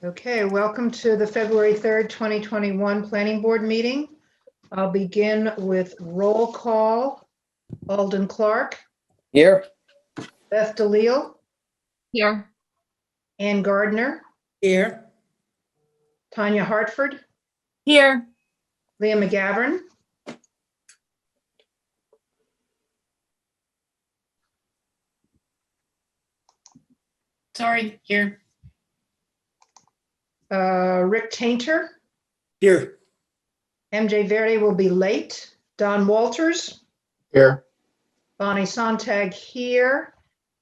Okay, welcome to the February 3rd, 2021 Planning Board meeting. I'll begin with roll call. Alden Clark. Here. Beth DeLille. Here. Ann Gardner. Here. Tanya Hartford. Here. Leah McGavern. Sorry, here. Rick Tainter. Here. MJ Verde will be late. Don Walters. Here. Bonnie Sontag here.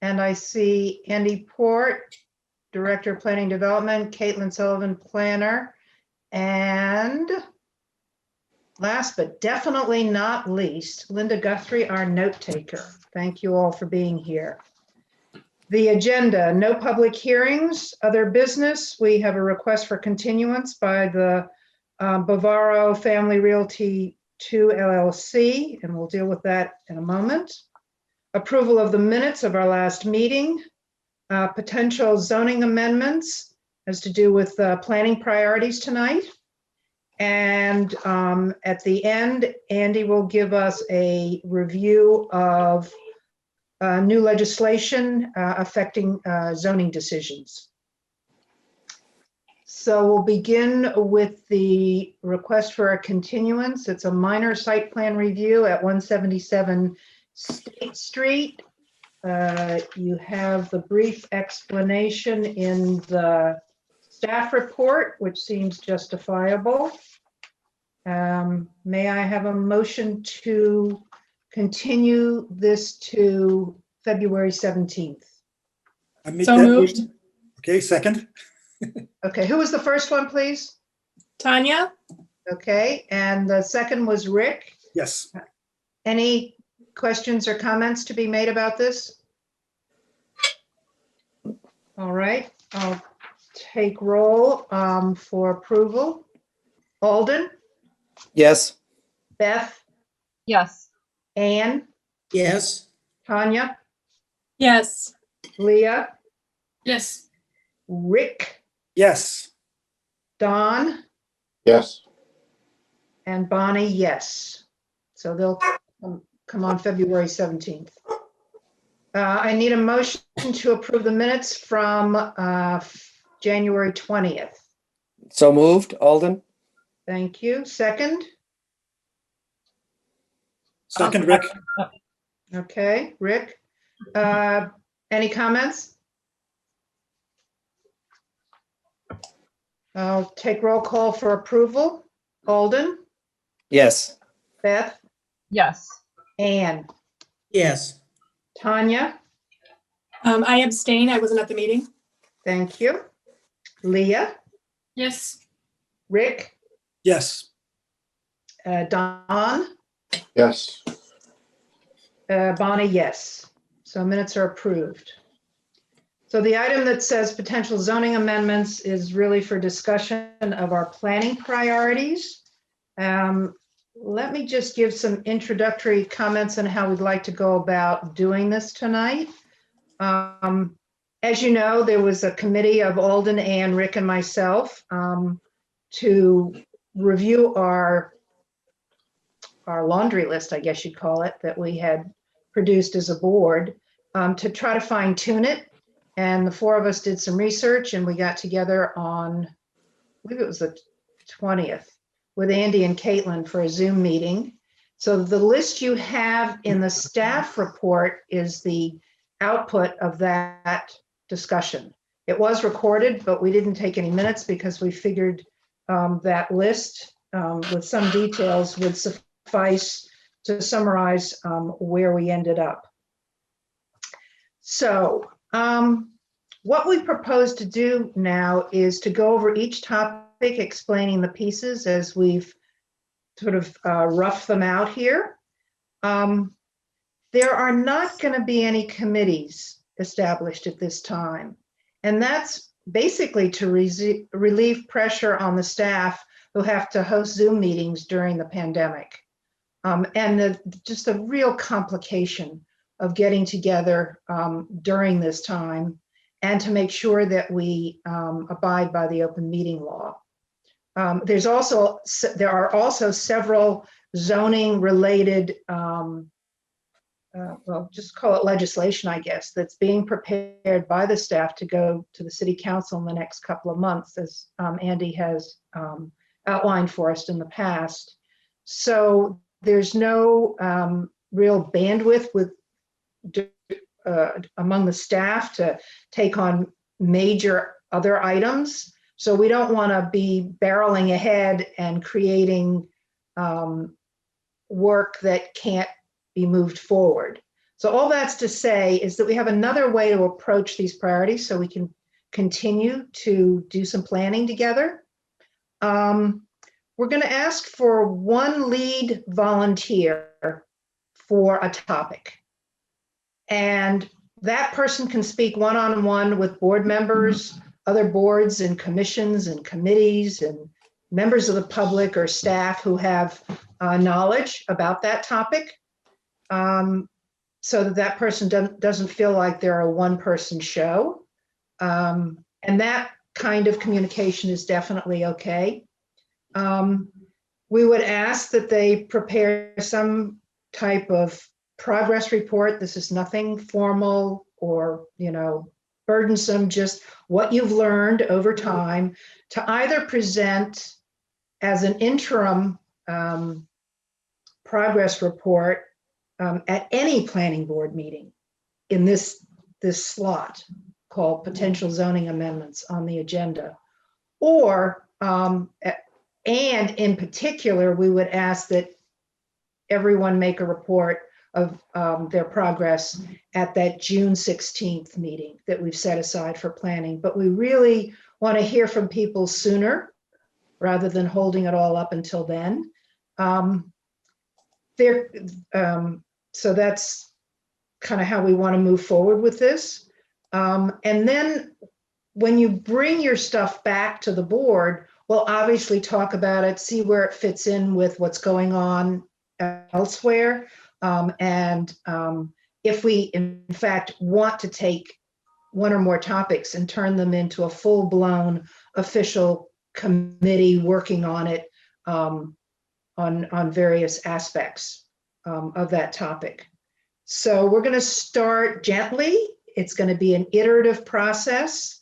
And I see Andy Port, Director of Planning Development, Caitlin Sullivan, Planner, and last but definitely not least, Linda Guthrie, our note taker. Thank you all for being here. The agenda, no public hearings, other business. We have a request for continuance by the Bavaro Family Realty 2 LLC, and we'll deal with that in a moment. Approval of the minutes of our last meeting, potential zoning amendments has to do with planning priorities tonight. And at the end, Andy will give us a review of new legislation affecting zoning decisions. So we'll begin with the request for a continuance. It's a minor site plan review at 177 State Street. You have the brief explanation in the staff report, which seems justifiable. May I have a motion to continue this to February 17th? I make So that moved. motion. Okay, second. Okay, who was the first one, please? Tanya? Okay, and the second was Rick. Yes. Any questions or comments to be made about this? All right, I'll take roll for approval. Alden, Yes. Beth, Yes. Ann, Yes. Tanya, Yes. Leah, Yes. Rick, Yes. Don, Yes. and Bonnie, yes. So they'll come on February 17th. I need a motion to approve the minutes from January 20th. So moved, Alden? Thank you. Second? Second, Rick. Okay, Rick. Any comments? I'll take roll call for approval. Alden, Yes. Beth, Yes. Ann, Yes. Tanya, I abstain. I wasn't at the meeting. thank you. Leah, Yes. Rick, Yes. Don, Yes. Bonnie, yes. So minutes are approved. So the item that says potential zoning amendments is really for discussion of our planning priorities. Let me just give some introductory comments on how we'd like to go about doing this tonight. As you know, there was a committee of Alden, Ann, Rick, and myself to review our laundry list, I guess you'd call it, that we had produced as a board to try to fine tune it. And the four of us did some research and we got together on, I believe it was the 20th, with Andy and Caitlin for a Zoom meeting. So the list you have in the staff report is the output of that discussion. It was recorded, but we didn't take any minutes because we figured that list with some details would suffice to summarize where we ended up. So what we propose to do now is to go over each topic, explaining the pieces as we've sort of roughed them out here. There are not going to be any committees established at this time. And that's basically to relieve pressure on the staff who have to host Zoom meetings during the pandemic. And just the real complication of getting together during this time and to make sure that we abide by the open meeting law. There are also several zoning related, well, just call it legislation, I guess, that's being prepared by the staff to go to the city council in the next couple of months, as Andy has outlined for us in the past. So there's no real bandwidth among the staff to take on major other items. So we don't want to be barreling ahead and creating work that can't be moved forward. So all that's to say is that we have another way to approach these priorities so we can continue to do some planning together. We're going to ask for one lead volunteer for a topic. And that person can speak one-on-one with board members, other boards and commissions and committees and members of the public or staff who have knowledge about that topic, so that that person doesn't feel like they're a one-person show. And that kind of communication is definitely okay. We would ask that they prepare some type of progress report. This is nothing formal or, burdensome, just what you've learned over time, to either present as an interim progress report at any planning board meeting in this slot called potential zoning amendments on the agenda. Or, and in particular, we would ask that everyone make a report of their progress at that June 16th meeting that we've set aside for planning. But we really want to hear from people sooner rather than holding it all up until then. So that's kind of how we want to move forward with this. And then when you bring your stuff back to the board, we'll obviously talk about it, see where it fits in with what's going on elsewhere. And if we, in fact, want to take one or more topics and turn them into a full-blown official committee working on it on various aspects of that topic. So we're going to start gently. It's going to be an iterative process,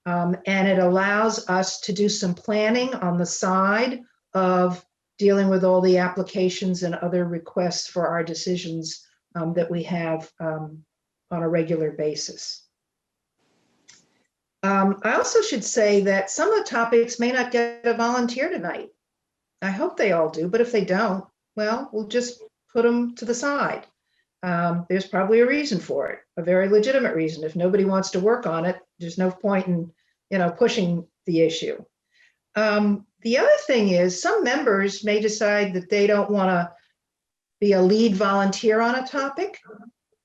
and it allows us to do some planning on the side of dealing with all the applications and other requests for our decisions that we have on a regular basis. I also should say that some of the topics may not get a volunteer tonight. I hope they all do, but if they don't, well, we'll just put them to the side. There's probably a reason for it, a very legitimate reason. If nobody wants to work on it, there's no point in, pushing the issue. The other thing is some members may decide that they don't want to be a lead volunteer on a topic,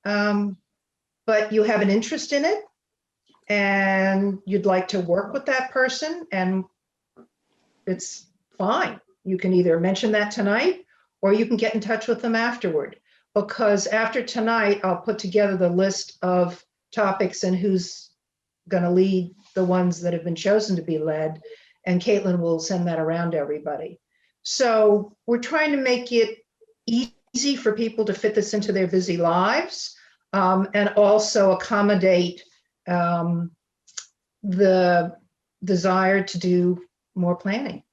but you have an interest in it and you'd like to work with that person, and it's fine. You can either mention that tonight or you can get in touch with them afterward, because after tonight, I'll put together the list of topics and who's going to lead the ones that have been chosen to be led. And Caitlin will send that around to everybody. So we're trying to make it easy for people to fit this into their busy lives, and also accommodate the desire to do more planning.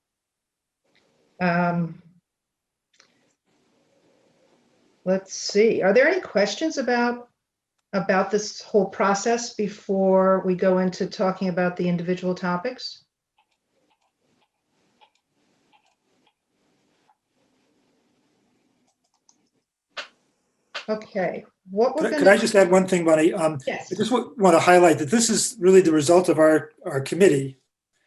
Let's see. Are there any questions about this whole process before we go into talking about the individual topics? Okay, what we're going to... Could I just add one thing, Bonnie? Yes. I just want to highlight that this is really the result of our committee.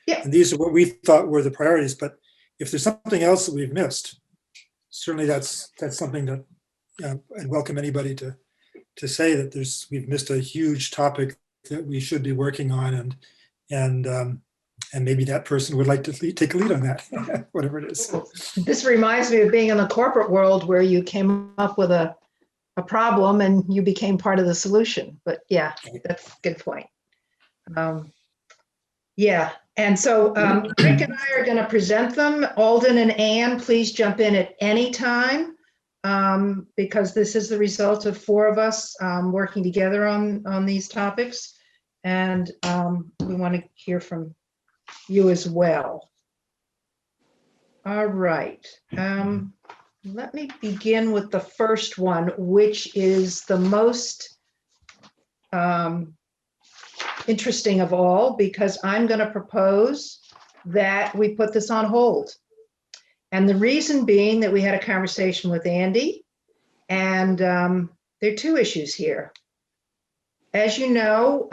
Yeah. And these are what we thought were the priorities. But if there's something else that we've missed, certainly that's something that I'd welcome anybody to say that we've missed a huge topic that we should be working on, and maybe that person would like to take a lead on that, whatever it is. This reminds me of being in the corporate world where you came up with a problem and you became part of the solution. But yeah, that's a good point. Yeah, and so Rick and I are going to present them. Alden and Ann, please jump in at any time, because this is the result of 4 of us working together on these topics. And we want to hear from you as well. All right. Let me begin with the first one, which is the most interesting of all, because I'm going to propose that we put this on hold. And the reason being that we had a conversation with Andy, and there are 2 issues here. As you know,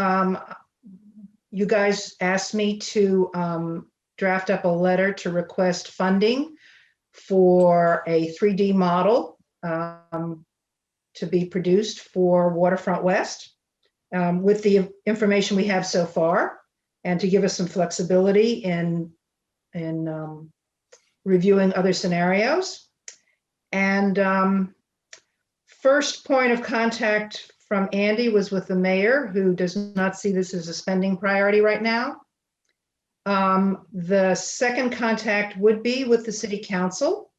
you guys asked me to draft up a letter to request funding for a 3D model to be produced for Waterfront West with the information we have so far, and to give us some flexibility in reviewing other scenarios. And first point of contact from Andy was with the mayor, who does not see this as a spending priority right now. The second contact would be with the city council,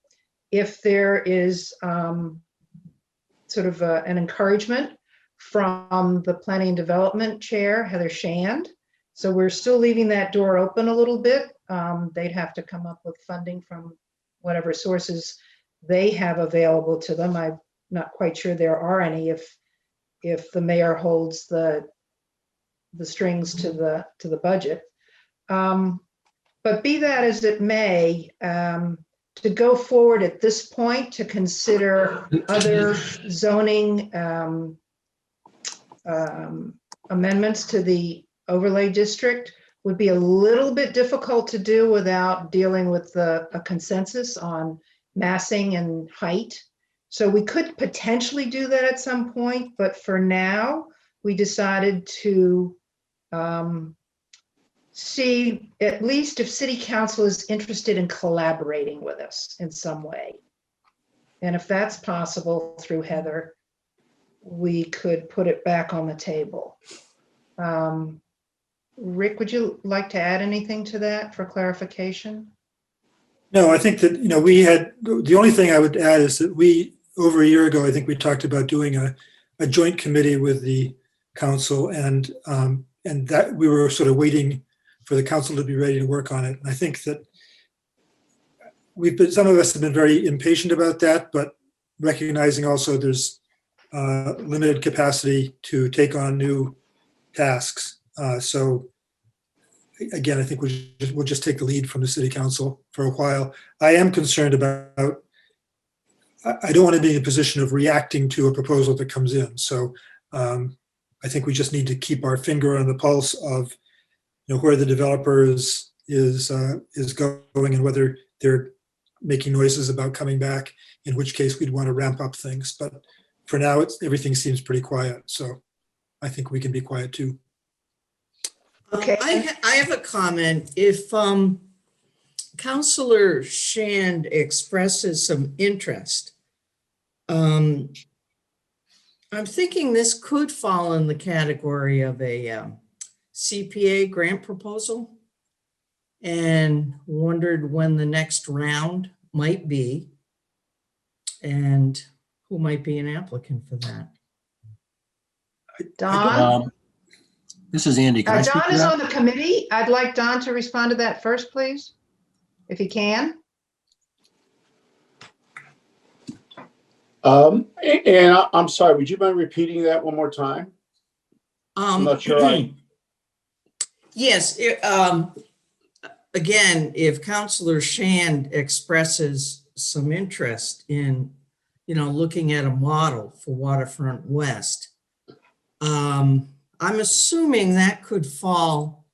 if there is sort of an encouragement from the planning and development chair, Heather Shand. So we're still leaving that door open a little bit. They'd have to come up with funding from whatever sources they have available to them. I'm not quite sure there are any if the mayor holds the strings to the budget. But be that as it may, to go forward at this point to consider other zoning amendments to the overlay district would be a little bit difficult to do without dealing with a consensus on massing and height. So we could potentially do that at some point, but for now, we decided to see at least if city council is interested in collaborating with us in some way. And if that's possible through Heather, we could put it back on the table. Rick, would you like to add anything to that for clarification? No, I think that, we had, the only thing I would add is that over a year ago, I think we talked about doing a joint committee with the council, and that we were sort of waiting for the council to be ready to work on it. And I think that some of us have been very impatient about that, but recognizing also there's limited capacity to take on new tasks. So again, I think we'll just take the lead from the city council for a while. I am concerned about, I don't want to be in a position of reacting to a proposal that comes in. So I think we just need to keep our finger on the pulse of where the developer is going and whether they're making noises about coming back, in which case we'd want to ramp up things. But for now, everything seems pretty quiet. So I think we can be quiet too. Okay. I have a comment. If Councillor Shand expresses some interest, I'm thinking this could fall in the category of a CPA grant proposal, and wondered when the next round might be and who might be an applicant for that. Don? This is Andy. Can I speak Don to is that? on the committee. I'd like Don to respond to that first, please, if he can. And I'm sorry, would you mind repeating that one more time? I'm not sure. Yes. Again, if Councillor Shand expresses some interest in, looking at a model for Waterfront West, I'm assuming that could fall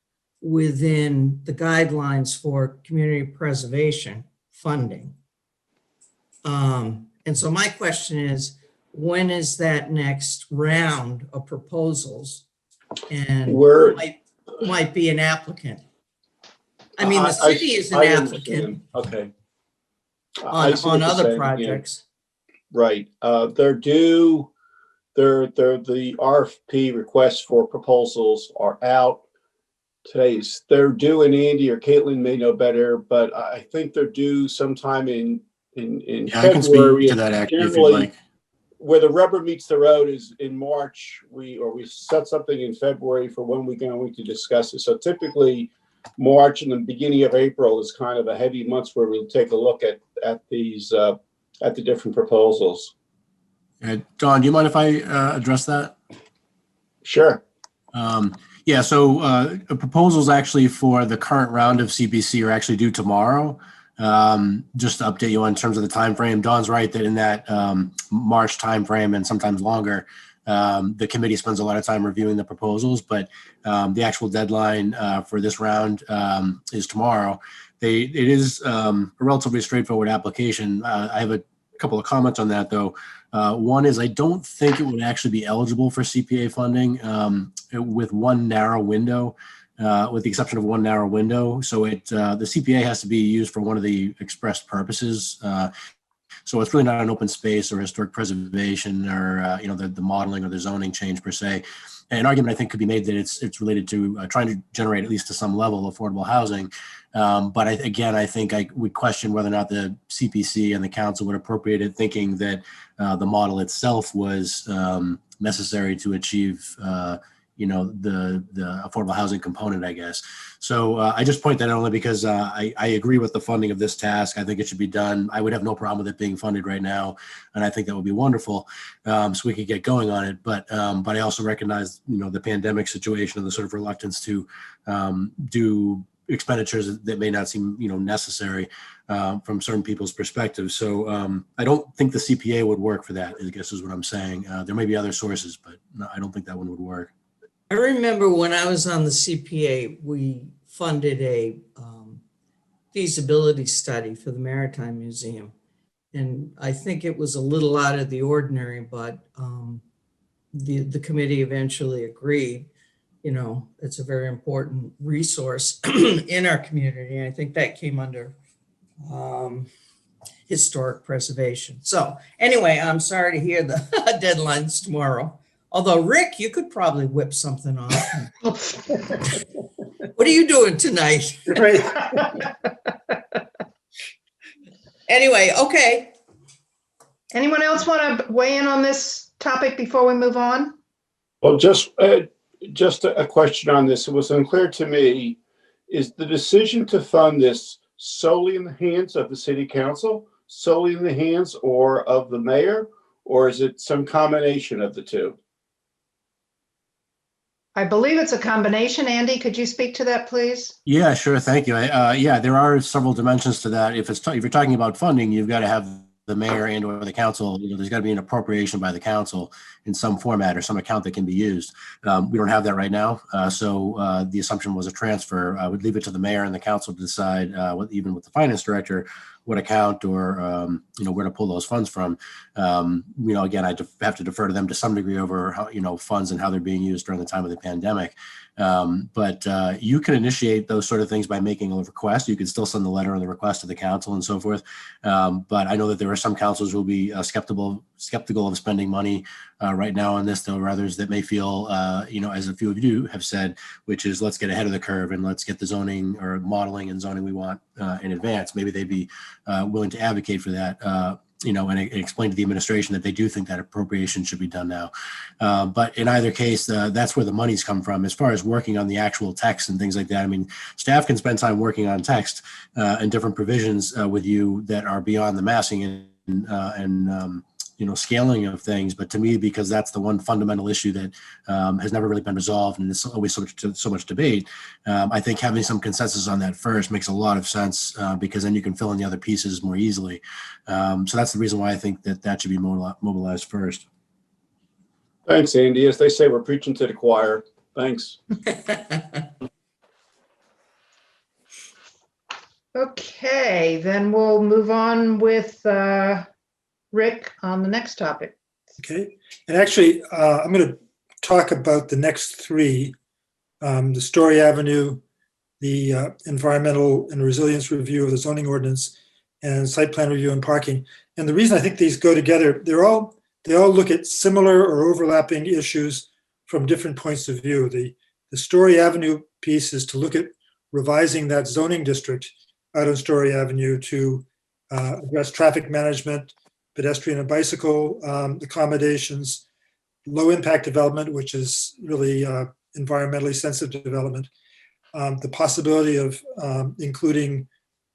within the guidelines for community preservation funding. And so my question is, when is that next round of proposals, and who might be an applicant? I mean, the city is an applicant. Okay. On other projects. Right. They're due. The RFP requests for proposals are out. they're due, and Andy or Caitlin may know better, but I think they're due sometime in Yeah, I can February. speak to that actually if you'd Generally, like. where the rubber meets the road is in March. We set something in February for when we're going to discuss it. So typically March and the beginning of April is kind of a heavy months where we'll take a look at these at the different proposals. Don, do you mind if I address that? Sure. Yeah, so proposals actually for the current round of CPC are actually due tomorrow. Just to update you on terms of the time frame, Don's right that in that March time frame and sometimes longer, the committee spends a lot of time reviewing the proposals, but the actual deadline for this round is tomorrow. It is a relatively straightforward application. I have a couple of comments on that though. One is I don't think it would actually be eligible for CPA funding with one narrow window, with the exception of one narrow window. So the CPA has to be used for one of the expressed purposes. So it's really not an open space or historic preservation or the modeling or the zoning change per se. An argument I think could be made that it's related to trying to generate at least to some level affordable housing. But I think I would question whether or not the CPC and the council would appropriate it, thinking that the model itself was necessary to achieve the affordable housing component, I guess. So I just point that out only because I agree with the funding of this task. I think it should be done. I would have no problem with it being funded right now, and I think that would be wonderful. So we could get going on it. But I also recognize the pandemic situation and the sort of reluctance to do expenditures that may not seem necessary from certain people's perspectives. So I don't think the CPA would work for that, I guess is what I'm saying. There may be other sources, but no, I don't think that one would work. I remember when I was on the CPA, we funded a feasibility study for the Maritime Museum. And I think it was a little out of the ordinary, but the committee eventually agreed. It's a very important resource in our community. And I think that came under historic preservation. So anyway, I'm sorry to hear the deadline's tomorrow. Although, Rick, you could probably whip something off. What are you doing tonight? Right. Anyway, okay. Anyone else want to weigh in on this topic before we move on? Well, just a question on this. It was unclear to me. Is the decision to fund this solely in the hands of the city council, solely in the hands or of the mayor, or is it some combination of the two? I believe it's a combination. Andy, could you speak to that, please? Yeah, sure. Thank you. Yeah, there are several dimensions to that. If you're talking about funding, you've got to have the mayor and or the council. There's got to be an appropriation by the council in some format or some account that can be used. We don't have that right now. So the assumption was a transfer. I would leave it to the mayor and the council to decide, even with the finance director, what account or where to pull those funds from. Again, I have to defer to them to some degree over how funds and how they're being used during the time of the pandemic. But you can initiate those sort of things by making a request. You can still send the letter and the request to the council and so forth. But I know that there are some councils who will be skeptical of spending money right now on this. There are others that may feel, as a few of you have said, which is let's get ahead of the curve and let's get the zoning or modeling and zoning we want in advance. Maybe they'd be willing to advocate for that. And explain to the administration that they do think that appropriation should be done now. But in either case, that's where the money's come from. As far as working on the actual text and things like that, I mean, staff can spend time working on text and different provisions with you that are beyond the massing and scaling of things. But to me, because that's the one fundamental issue that has never really been resolved and it's always so much debate, I think having some consensus on that first makes a lot of sense because then you can fill in the other pieces more easily. So that's the reason why I think that should be mobilized first. Thanks, Andy. As they say, we're preaching to the choir. Thanks. Okay, then we'll move on with Rick on the next topic. Okay. And actually, I'm going to talk about the next three, the Story Avenue, the environmental and resilience review of the zoning ordinance, and site plan review and parking. And the reason I think these go together, they all look at similar or overlapping issues from different points of view. The Story Avenue piece is to look at revising that zoning district out on Story Avenue to address traffic management, pedestrian and bicycle accommodations, low impact development, which is really environmentally sensitive development, the possibility of including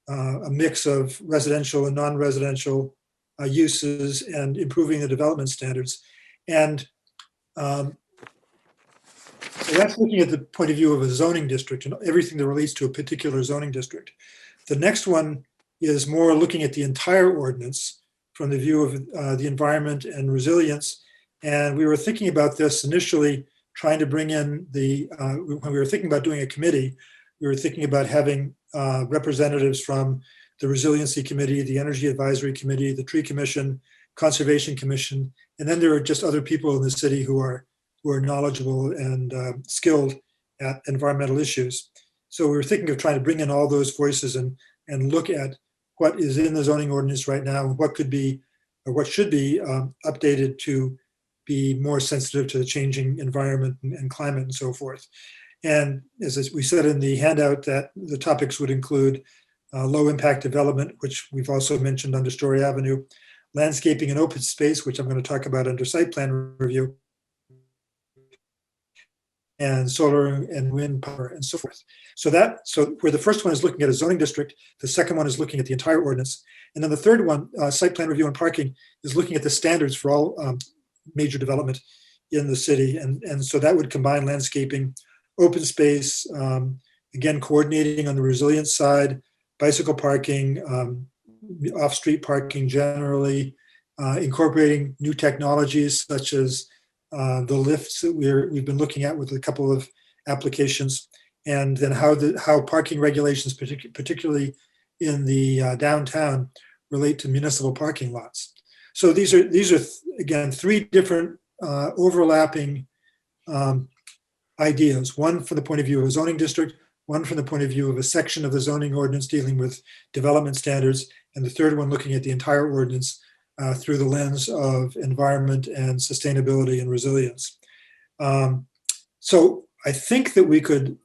a mix of residential and non-residential uses, and improving the development standards. And so that's looking at the point of view of a zoning district and everything that relates to a particular zoning district. The next one is more looking at the entire ordinance from the view of the environment and resilience. And we were thinking about this initially, trying to bring in when we were thinking about doing a committee, we were thinking about having representatives from the Resiliency Committee, the Energy Advisory Committee, the Tree Commission, Conservation Commission, and then there are just other people in the city who are knowledgeable and skilled at environmental issues. So we were thinking of trying to bring in all those voices and look at what is in the zoning ordinance right now, and what could be, or what should be updated to be more sensitive to the changing environment and climate and so forth. And as we said in the handout, that the topics would include low impact development, which we've also mentioned under Story Avenue, landscaping and open space, which I'm going to talk about under site plan review, and solar and wind power and so forth. So where the first one is looking at a zoning district, the second one is looking at the entire ordinance. And then the third one, site plan review and parking, is looking at the standards for all major development in the city. And so that would combine landscaping, open space, again, coordinating on the resilience side, bicycle parking, off-street parking generally, incorporating new technologies such as the lifts that we've been looking at with a couple of applications, and then how parking regulations, particularly in the downtown, relate to municipal parking lots. So these are again, three different overlapping ideas. One from the point of view of a zoning district, one from the point of view of a section of the zoning ordinance dealing with development standards, and the third one looking at the entire ordinance through the lens of environment and sustainability and resilience. So I think that we could,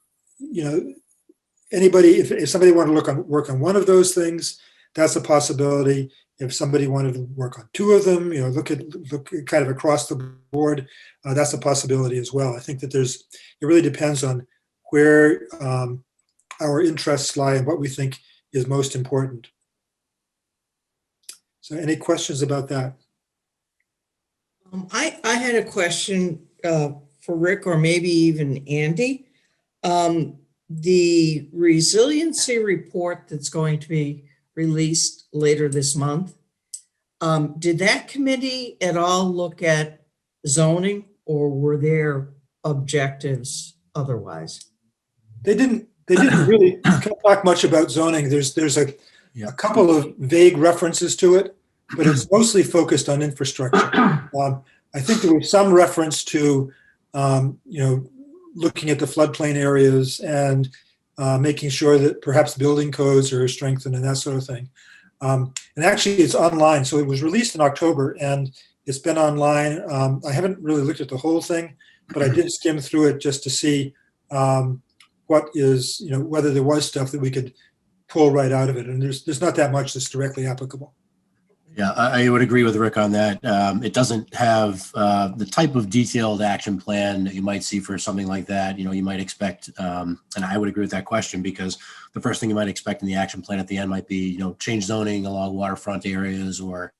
anybody, if somebody wanted to work on one of those things, that's a possibility. If somebody wanted to work on two of them, look kind of across the board, that's a possibility as well. I think that it really depends on where our interests lie and what we think is most important. So any questions about that? I had a question for Rick, or maybe even Andy. The resiliency report that's going to be released later this month, did that committee at all look at zoning, or were there objectives otherwise? They didn't really talk much about zoning. There's a couple of vague references to it, but it's mostly focused on infrastructure. I think there was some reference to, looking at the floodplain areas and making sure that perhaps building codes are strengthened and that sort of thing. And actually, it's online. So it was released in October, and it's been online. I haven't really looked at the whole thing, but I did skim through it just to see what is, whether there was stuff that we could pull right out of it. And there's not that much that's directly applicable. Yeah, I would agree with Rick on that. It doesn't have the type of detailed action plan that you might see for something like that. You might expect, and I would agree with that question, because the first thing you might expect in the action plan at the end might be, change zoning along waterfront areas or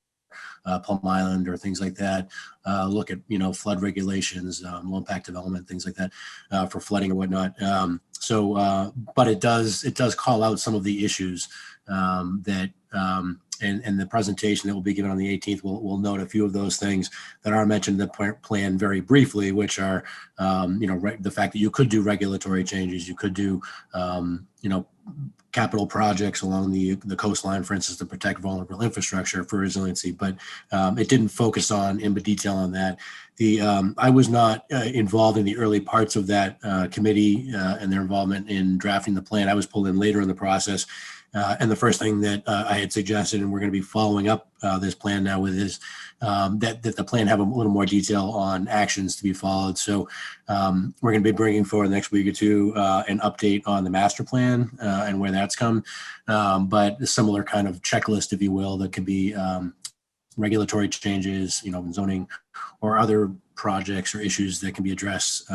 Plum Island or things like that. Look at, flood regulations, low impact development, things like that for flooding or whatnot. But it does call out some of the issues that, and the presentation that will be given on the 18th will note a few of those things that are mentioned in the plan very briefly, which are, the fact that you could do regulatory changes, you could do, capital projects along the coastline, for instance, to protect vulnerable infrastructure for resiliency. But it didn't focus on in detail on that. I was not involved in the early parts of that committee and their involvement in drafting the plan. I was pulled in later in the process. And the first thing that I had suggested, and we're going to be following up this plan now with, is that the plan have a little more detail on actions to be followed. So we're going to be bringing forward the next week or two an update on the master plan and where that's come, but a similar kind of checklist, if you will, that could be regulatory changes, zoning or other projects or issues that can be addressed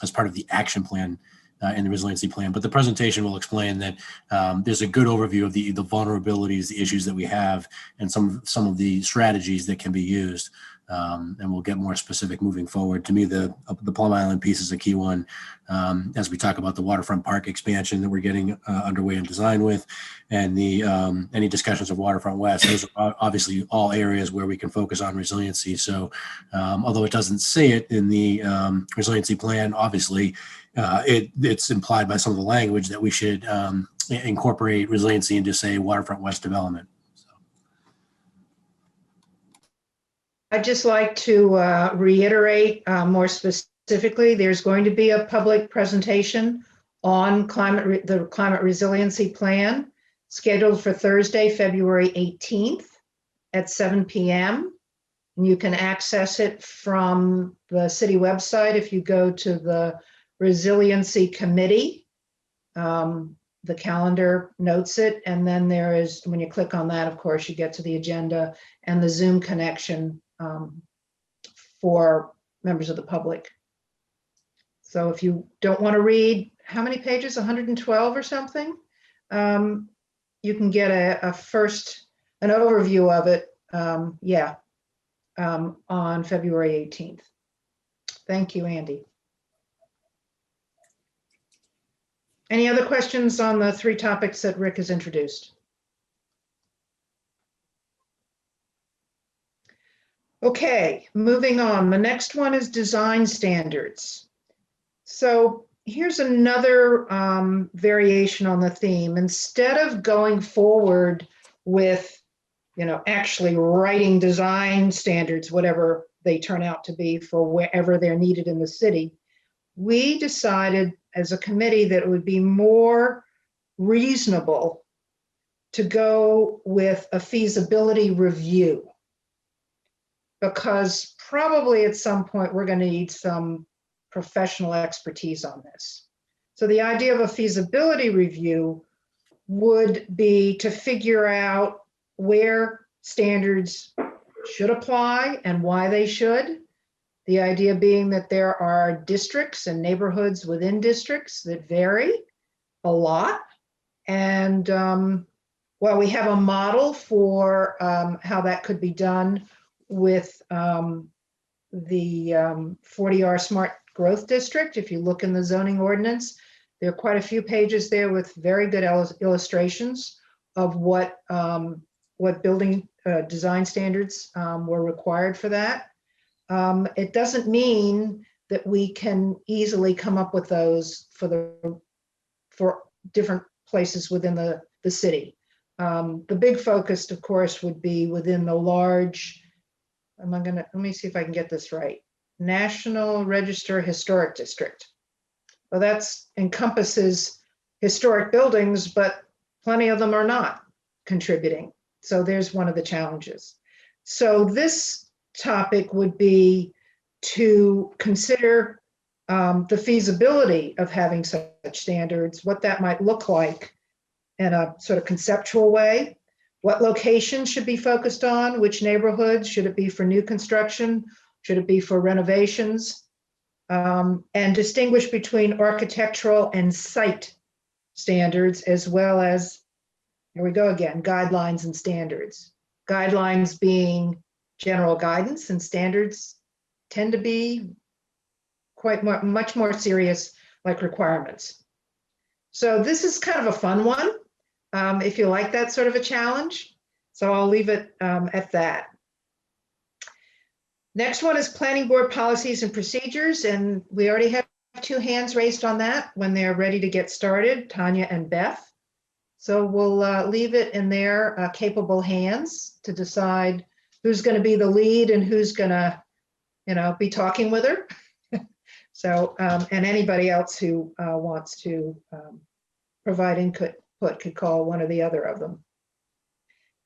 as part of the action plan in the resiliency plan. But the presentation will explain that there's a good overview of the vulnerabilities, the issues that we have, and some of the strategies that can be used. And we'll get more specific moving forward. To me, the Plum Island piece is a key one as we talk about the waterfront park expansion that we're getting underway in design with, and the any discussions of Waterfront West. Those are obviously all areas where we can focus on resiliency. So although it doesn't say it in the resiliency plan, obviously it's implied by some of the language that we should incorporate resiliency into, say, Waterfront West development. I'd just like to reiterate more specifically, there's going to be a public presentation on the climate resiliency plan scheduled for Thursday, February 18th at 7 p.m. And you can access it from the city website if you go to the Resiliency Committee. The calendar notes it, and then there is, when you click on that, of course, you get to the agenda and the Zoom connection for members of the public. So if you don't want to read, how many pages, 112 or something, you can get an overview of it, on February 18th. Thank you, Andy. Any other questions on the three topics that Rick has introduced? Okay, moving on. The next one is design standards. So here's another variation on the theme. Instead of going forward with, actually writing design standards, whatever they turn out to be for wherever they're needed in the city, we decided as a committee that it would be more reasonable to go with a feasibility review, because probably at some point we're going to need some professional expertise on this. So the idea of a feasibility review would be to figure out where standards should apply and why they should. The idea being that there are districts and neighborhoods within districts that vary a lot. And while we have a model for how that could be done with the 40R Smart Growth District, if you look in the zoning ordinance, there are quite a few pages there with very good illustrations of what building design standards were required for that. It doesn't mean that we can easily come up with those for different places within the city. The big focus, of course, would be within the large, let me see if I can get this right, National Register Historic District. Well, that encompasses historic buildings, but plenty of them are not contributing. So there's one of the challenges. So this topic would be to consider the feasibility of having such standards, what that might look like in a sort of conceptual way, what locations should be focused on, which neighborhoods, should it be for new construction, should it be for renovations, and distinguish between architectural and site standards, as well as, here we go again, guidelines and standards. Guidelines being general guidance, and standards tend to be much more serious, like requirements. So this is kind of a fun one, if you like that sort of a challenge. So I'll leave it at that. Next one is planning board policies and procedures, and we already have two hands raised on that when they're ready to get started, Tanya and Beth. So we'll leave it in their capable hands to decide who's going to be the lead and who's going to, be talking with her. So, and anybody else who wants to provide input could call one or the other of them.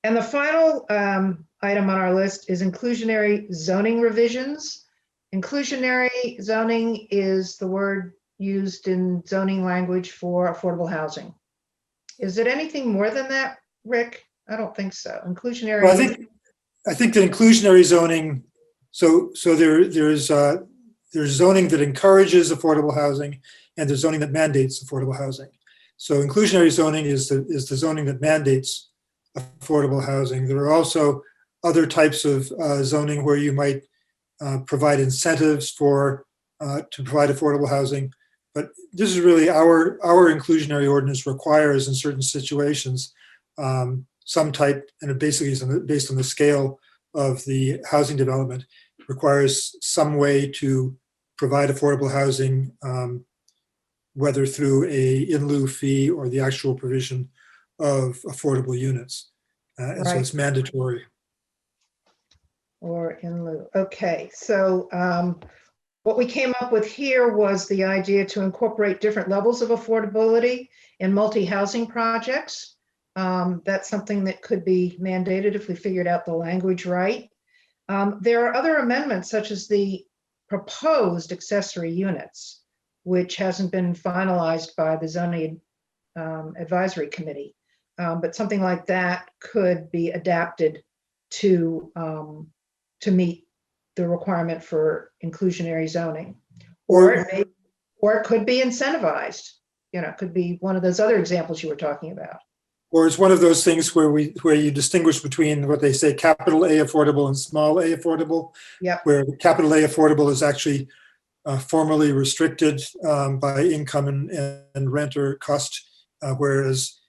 And the final item on our list is inclusionary zoning revisions. Inclusionary zoning is the word used in zoning language for affordable housing. Is it anything more than that, Rick? I don't think so. Inclusionary. Well, I think that inclusionary zoning, so there's zoning that encourages affordable housing, and there's zoning that mandates affordable housing. So inclusionary zoning is the zoning that mandates affordable housing. There are also other types of zoning where you might provide incentives to provide affordable housing. But this is really our inclusionary ordinance requires in certain situations some type, and it basically is based on the scale of the housing development, requires some way to provide affordable housing, whether through a in lieu fee or the actual provision of affordable units. And so Right. it's mandatory. Or in lieu. Okay, so what we came up with here was the idea to incorporate different levels of affordability in multi-housing projects. That's something that could be mandated if we figured out the language right. There are other amendments, such as the proposed accessory units, which hasn't been finalized by the Zoning Advisory Committee. But something like that could be adapted to meet the requirement for inclusionary zoning. Or it could be incentivized. It could be one of those other examples you were talking about. Or it's one of those things where you distinguish between what they say capital A affordable and small A affordable. Yep. Where capital A affordable is actually formally restricted by income and rent or cost, whereas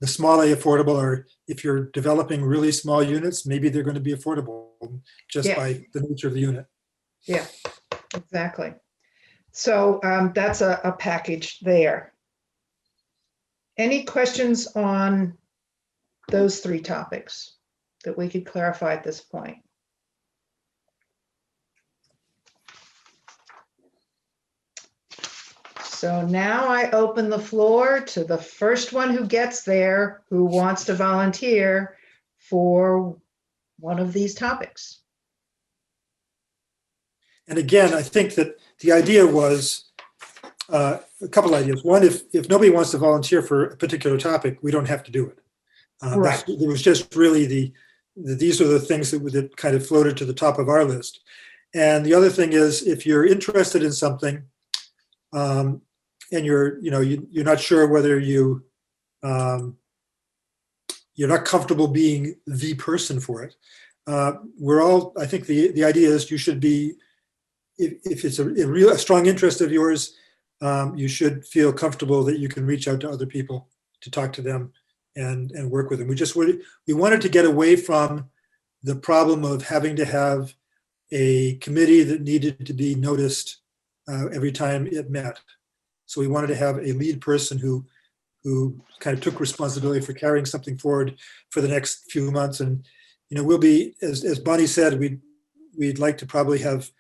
the small A affordable are, if you're developing really small units, maybe they're going to be affordable just by the nature of the unit. Yeah, exactly. So that's a package there. Any questions on those three topics that we could clarify at this point? So now I open the floor to the first one who gets there, who wants to volunteer for one of these topics. And again, I think that the idea was a couple ideas. One, if nobody wants to volunteer for a particular topic, we don't have to do it. Right. It was just really these are the things that kind of floated to the top of our list. And the other thing is, if you're interested in something, and you're not sure whether you're not comfortable being the person for it. I think the idea is you should be, if it's a strong interest of yours, you should feel comfortable that you can reach out to other people to talk to them and work with them. We wanted to get away from the problem of having to have a committee that needed to be noticed every time it met. So we wanted to have a lead person who kind of took responsibility for carrying something forward for the next few months. And we'll be, as Bonnie said, we'd like to probably have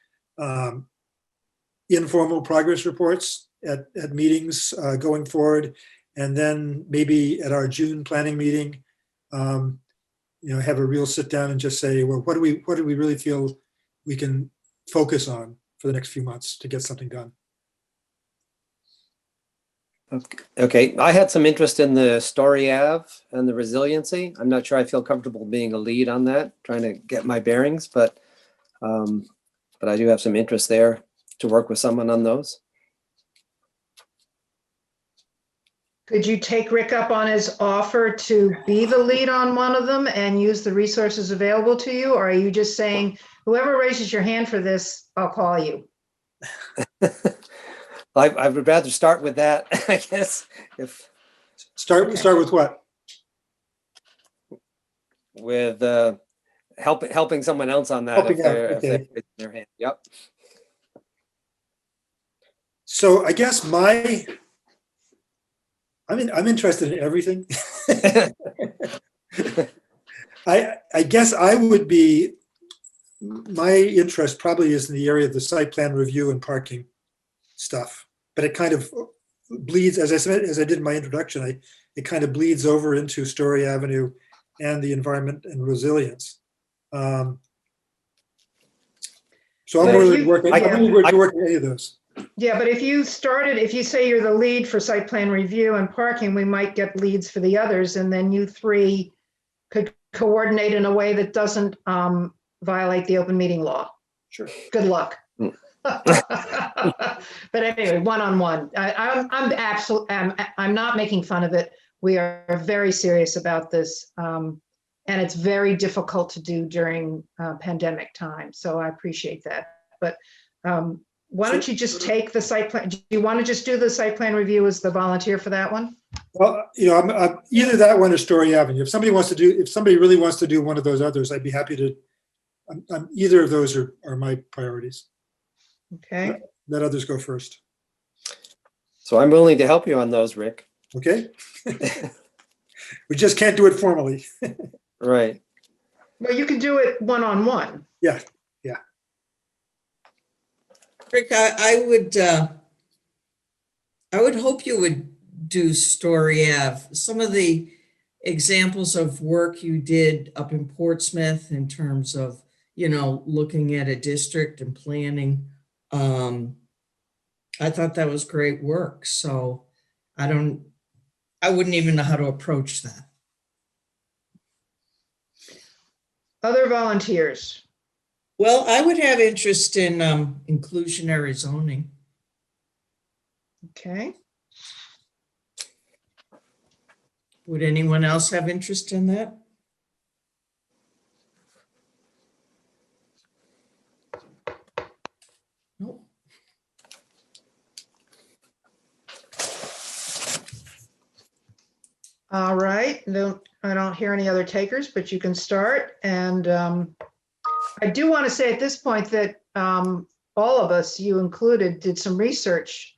informal progress reports at meetings going forward, and then maybe at our June planning meeting, have a real sit down and just say, well, what do we really feel we can focus on for the next few months to get something done? Okay, I had some interest in the Story Ave and the resiliency. I'm not sure I feel comfortable being a lead on that, trying to get my bearings, but I do have some interest there to work with someone on those. Could you take Rick up on his offer to be the lead on one of them and use the resources available to you? Or are you just saying, whoever raises your hand for this, I'll call you? I would rather start with that, I guess. Start with what? With helping someone else on that. Helping if out, they're okay. raising their hand. Yep. So I guess I'm interested in everything. I guess I would be my interest probably is in the area of the site plan review and parking stuff, but it kind of bleeds, as I said, as I did in my introduction, it kind of bleeds over into Story Avenue and the environment and resilience. So I'm But if willing to you- work, I'm yeah. willing to work on any of those. Yeah, but if you say you're the lead for site plan review and parking, we might get leads for the others, and then you three could coordinate in a way that doesn't violate the open meeting law. Sure. Good luck. Hmm. But anyway, one-on-one. I'm not making fun of it. We are very serious about this. And it's very difficult to do during pandemic time. So I appreciate that. But why don't you just take the site plan? Do you want to just do the site plan review as the volunteer for that one? Well, I'm either that one or Story Avenue. If somebody really wants to do one of those others, I'd be happy to. Either of those are my priorities. Okay. Let others go first. So I'm willing to help you on those, Rick. Okay. We just can't do it formally. Right. Well, you can do it one-on-one. Yeah. Rick, I would hope you would do Story Ave. Some of the examples of work you did up in Portsmouth in terms of, looking at a district and planning. I thought that was great work. So I wouldn't even know how to approach that. Other volunteers? Well, I would have interest in inclusionary zoning. Okay. Would anyone else have interest in that? Nope. All right. No, I don't hear any other takers, but you can start. And I do want to say at this point that all of us, you included, did some research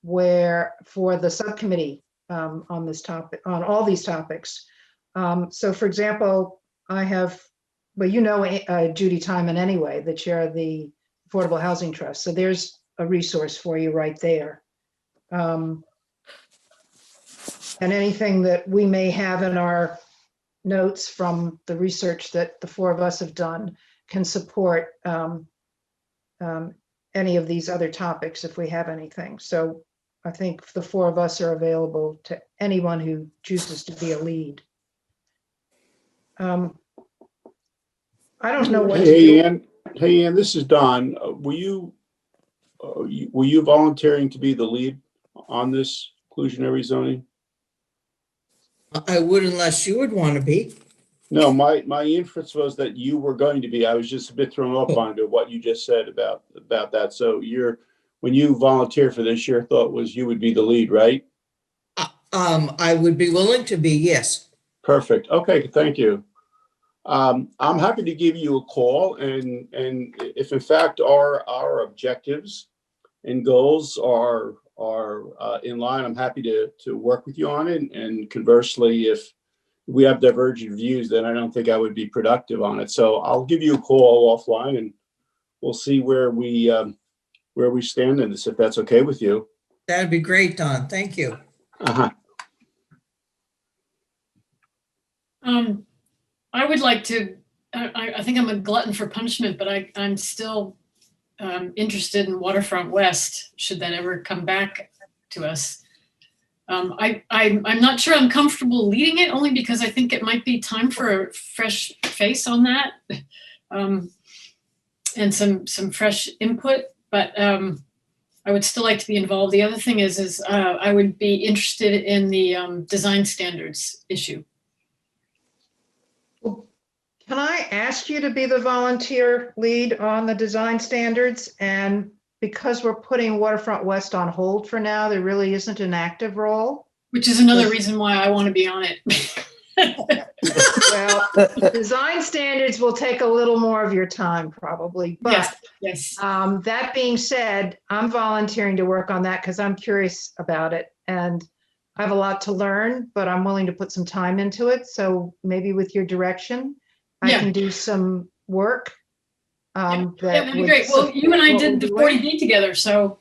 where for the subcommittee on this topic, on all these topics. So for example, I have, well, Judy Timon anyway, the chair of the Affordable Housing Trust. So there's a resource for you right there. And anything that we may have in our notes from the research that the four of us have done can support any of these other topics if we have anything. So I think the four of us are available to anyone who chooses to be a lead. I don't know what to do. Hey, Ann, this is Don. Were you volunteering to be the lead on this inclusionary zoning? I would, unless you would want to be. No, my inference was that you were going to be. I was just a bit thrown off by what you just said about that. So when you volunteer for this, your thought was you would be the lead, right? I would be willing to be, yes. Perfect. Okay, thank you. I'm happy to give you a call, and if in fact our objectives and goals are in line, I'm happy to work with you on it. And conversely, if we have divergent views, then I don't think I would be productive on it. So I'll give you a call offline, and we'll see where we stand in this, if that's okay with you. That'd be great, Don. Thank you. Uh-huh. I would like to, I think I'm a glutton for punishment, but I'm still interested in Waterfront West, should that ever come back to us. I'm not sure I'm comfortable leading it, only because I think it might be time for a fresh face on that, and some fresh input, but I would still like to be involved. The other thing is I would be interested in the design standards issue. Can I ask you to be the volunteer lead on the design standards? And because we're putting Waterfront West on hold for now, there really isn't an active role. Which is another reason why I want to be on it. Well, design standards will take a little more of your time probably, but yes. That being said, I'm volunteering to work on that because I'm curious about it and I have a lot to learn, but I'm willing to put some time into it. So maybe with your direction, I can do some work That'd be great. Well, you and I did the 40B together, so.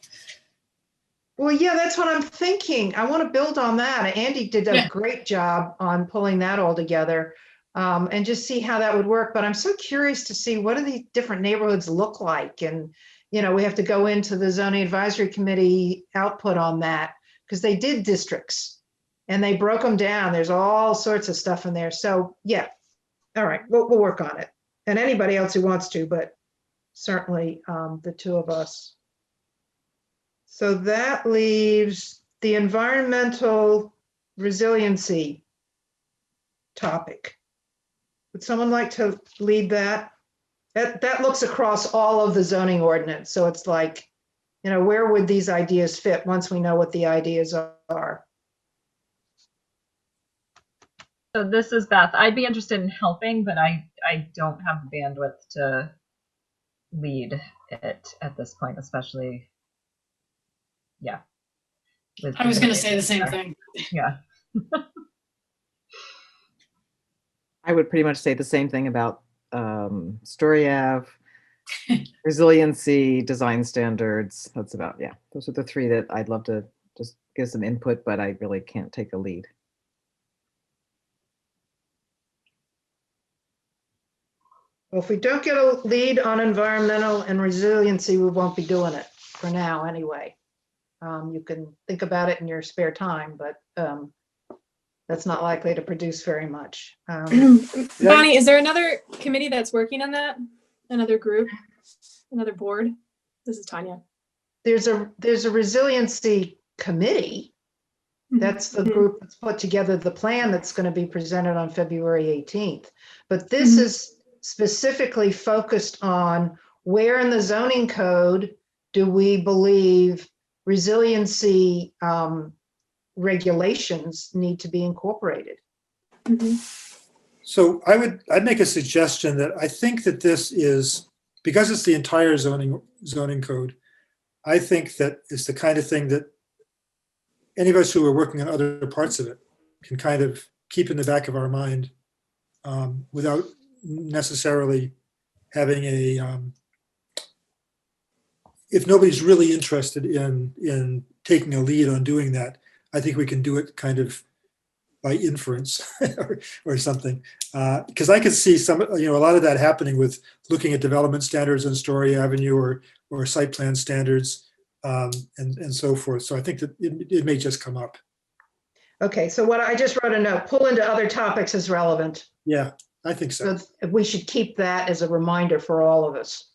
Well, yeah, that's what I'm thinking. I want to build on that. Andy did a Yeah. great job on pulling that all together, and just see how that would work. But I'm so curious to see what do these different neighborhoods look like? And, we have to go into the zoning advisory committee output on that because they did districts and they broke them down. There's all sorts of stuff in there. So yeah, all right, we'll work on it. And anybody else who wants to, but certainly the two of us. So that leaves the environmental resiliency topic. Would someone like to lead that? That looks across all of the zoning ordinance. So it's like, where would these ideas fit once we know what the ideas are? So this is Beth. I'd be interested in helping, but I don't have the bandwidth to lead it at this point, especially, yeah. I was going to say the same thing. Yeah. I would pretty much say the same thing about Story Ave, resiliency, design standards. That's about, yeah. Those are the three that I'd love to just give some input, but I really can't take a lead. Well, if we don't get a lead on environmental and resiliency, we won't be doing it for now anyway. You can think about it in your spare time, but that's not likely to produce very much. Bonnie, is there another committee that's working on that? Another group? Another board? This is Tanya. There's a resiliency committee. That's the group that's put together the plan that's going to be presented on February 18th. But this is specifically focused on where in the zoning code do we believe resiliency regulations need to be incorporated. So I'd make a suggestion that I think that this is, because it's the entire zoning code, I think that it's the kind of thing that any of us who are working on other parts of it can kind of keep in the back of our mind without necessarily having if nobody's really interested in taking a lead on doing that, I think we can do it kind of by inference or something. Because I could see a lot of that happening with looking at development standards on Story Avenue or site plan standards and so forth. So I think that it may just come up. Okay, so what I just wrote a note, pull into other topics is relevant. Yeah, I think so. So we should keep that as a reminder for all of us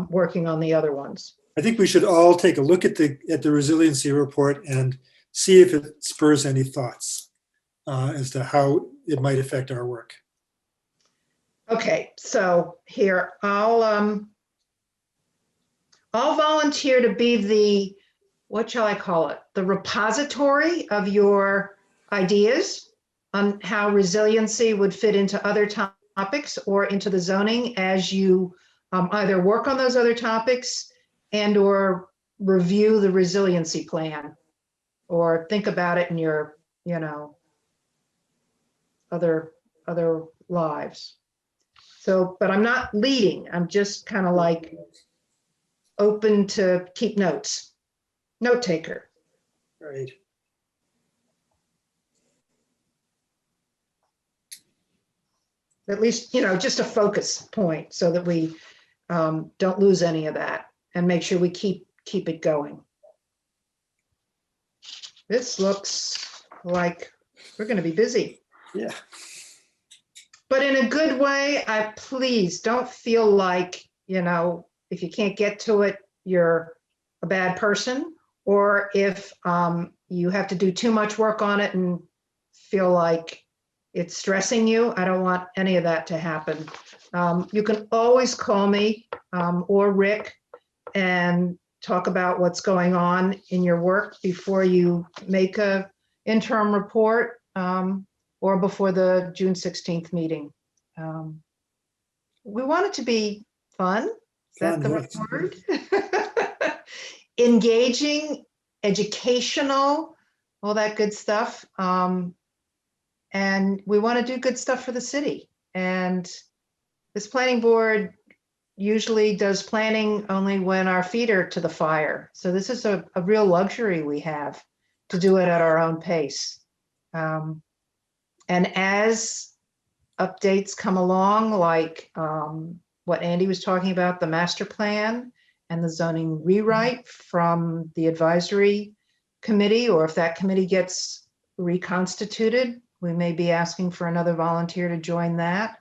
working on the other ones. I think we should all take a look at the resiliency report and see if it spurs any thoughts as to how it might affect our work. Okay, so here I'll volunteer to be the, what shall I call it? The repository of your ideas on how resiliency would fit into other topics or into the zoning as you either work on those other topics and or review the resiliency plan or think about it in your, other lives. So, but I'm not leading. I'm just kind of like open to keep notes, note taker. Right. At least, just a focus point so that we don't lose any of that and make sure we keep it going. This looks like we're going to be busy. Yeah. But in a good way. Please don't feel like, if you can't get to it, you're a bad person, or if you have to do too much work on it and feel like it's stressing you. I don't want any of that to happen. You can always call me or Rick and talk about what's going on in your work before you make a interim report or before the June 16th meeting. We want it to be fun. Is that the right word? Engaging, educational, all that good stuff. And we want to do good stuff for the city. And this planning board, usually does planning only when our feet are to the fire. So this is a real luxury we have to do it at our own pace. And as updates come along, like what Andy was talking about, the master plan and the zoning rewrite from the advisory committee, or if that committee gets reconstituted, we may be asking for another volunteer to join that.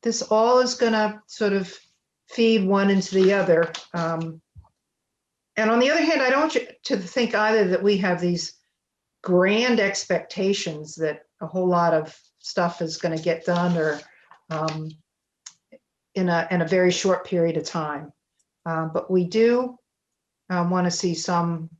This all is going to sort of feed one into the other. And on the other hand, I don't want you to think either that we have these grand expectations that a whole lot of stuff is going to get done or in a very short period of time. But we do want to see some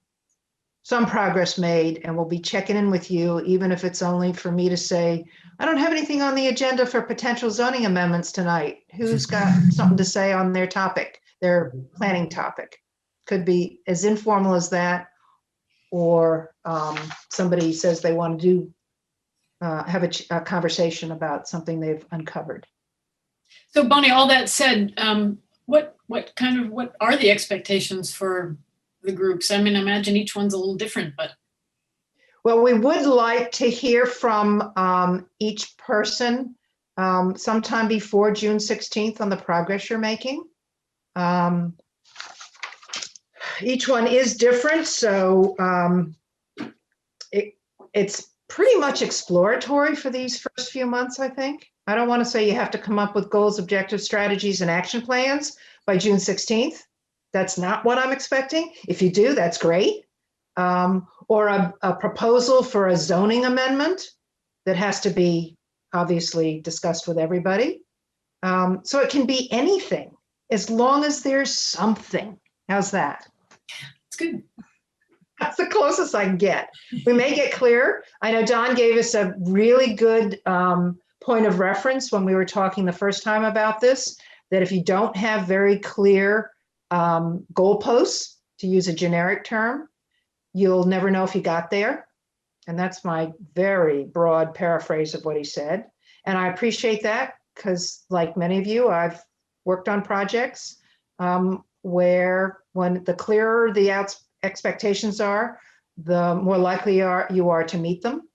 progress made, and we'll be checking in with you, even if it's only for me to say, I don't have anything on the agenda for potential zoning amendments tonight. Who's got something to say on their topic, their planning topic? Could be as informal as that, or somebody says they want to do have a conversation about something they've uncovered. So Bonnie, all that said, what are the expectations for the groups? I mean, I imagine each one's a little different, but. Well, we would like to hear from each person sometime before June 16th on the progress you're making. Each one is different, so it's pretty much exploratory for these first few months, I think. I don't want to say you have to come up with goals, objectives, strategies, and action plans by June 16th. That's not what I'm expecting. If you do, that's great. Or a proposal for a zoning amendment that has to be obviously discussed with everybody. So it can be anything as long as there's something. How's that? It's good. That's the closest I can get. We may get clearer. I know Don gave us a really good point of reference when we were talking the first time about this, that if you don't have very clear goalposts, to use a generic term, you'll never know if you got there. And that's my very broad paraphrase of what he said. And I appreciate that because, like many of you, I've worked on projects where when the clearer the expectations are, the more likely you are to meet them.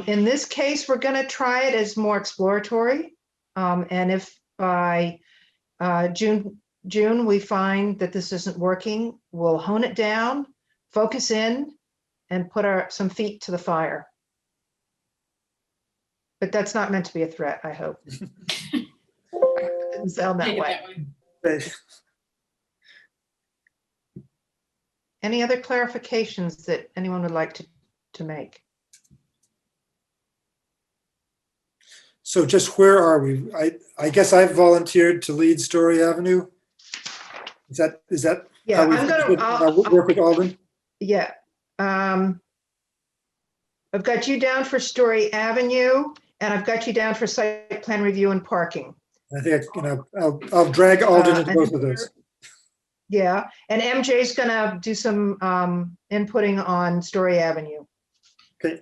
In this case, we're going to try it as more exploratory. And if by June we find that this isn't working, we'll hone it down, focus in, and put some feet to the fire. But that's not meant to be a threat, I hope. It didn't sound that Take it way. that way. Any other clarifications that anyone would like to make? So just where are we? I guess I've volunteered to lead Story Avenue. Is that Yeah, how we I'm gonna work with Alden? Yeah. I've got you down for Story Avenue, and I've got you down for site plan review and parking. I think I'll drag Alden into and both of those. Yeah, and MJ's gonna do some inputting on Story Avenue. Okay.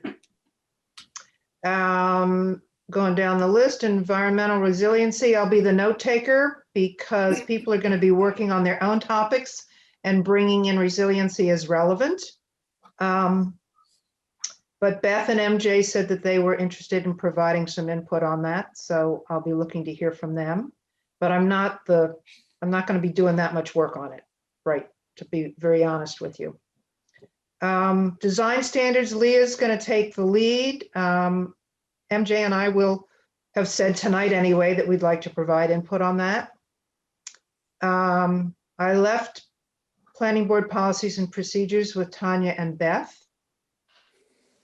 Going down the list, environmental resiliency, I'll be the note taker because people are going to be working on their own topics and bringing in resiliency as relevant. But Beth and MJ said that they were interested in providing some input on that, so I'll be looking to hear from them. But I'm not going to be doing that much work on it, right? To be very honest with you. Design standards, Leah's going to take the lead. MJ and I will have said tonight anyway that we'd like to provide input on that. I left planning board policies and procedures with Tanya and Beth.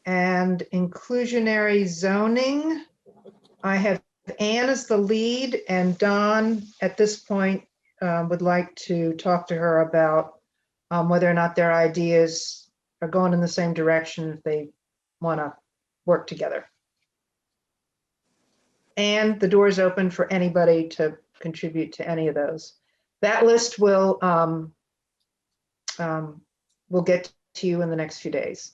And inclusionary zoning, I have Anne as the lead, and Don at this point would like to talk to her about whether or not their ideas are going in the same direction if they want to work together. And the door is open for anybody to contribute to any of those. That list will get to you in the next few days.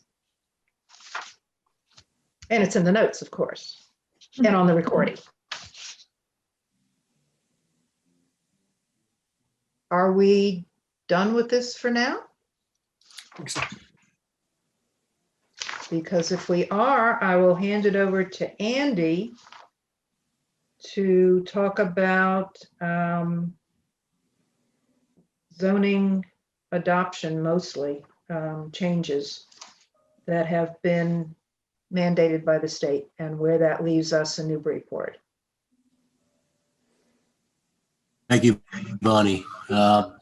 And it's in the notes, of course, and on the recording. are we done with this for now? Because if we are, I will hand it over to Andy to talk about zoning adoption, mostly changes that have been mandated by the state and where that leaves us in Newburyport. Thank you, Bonnie. I'm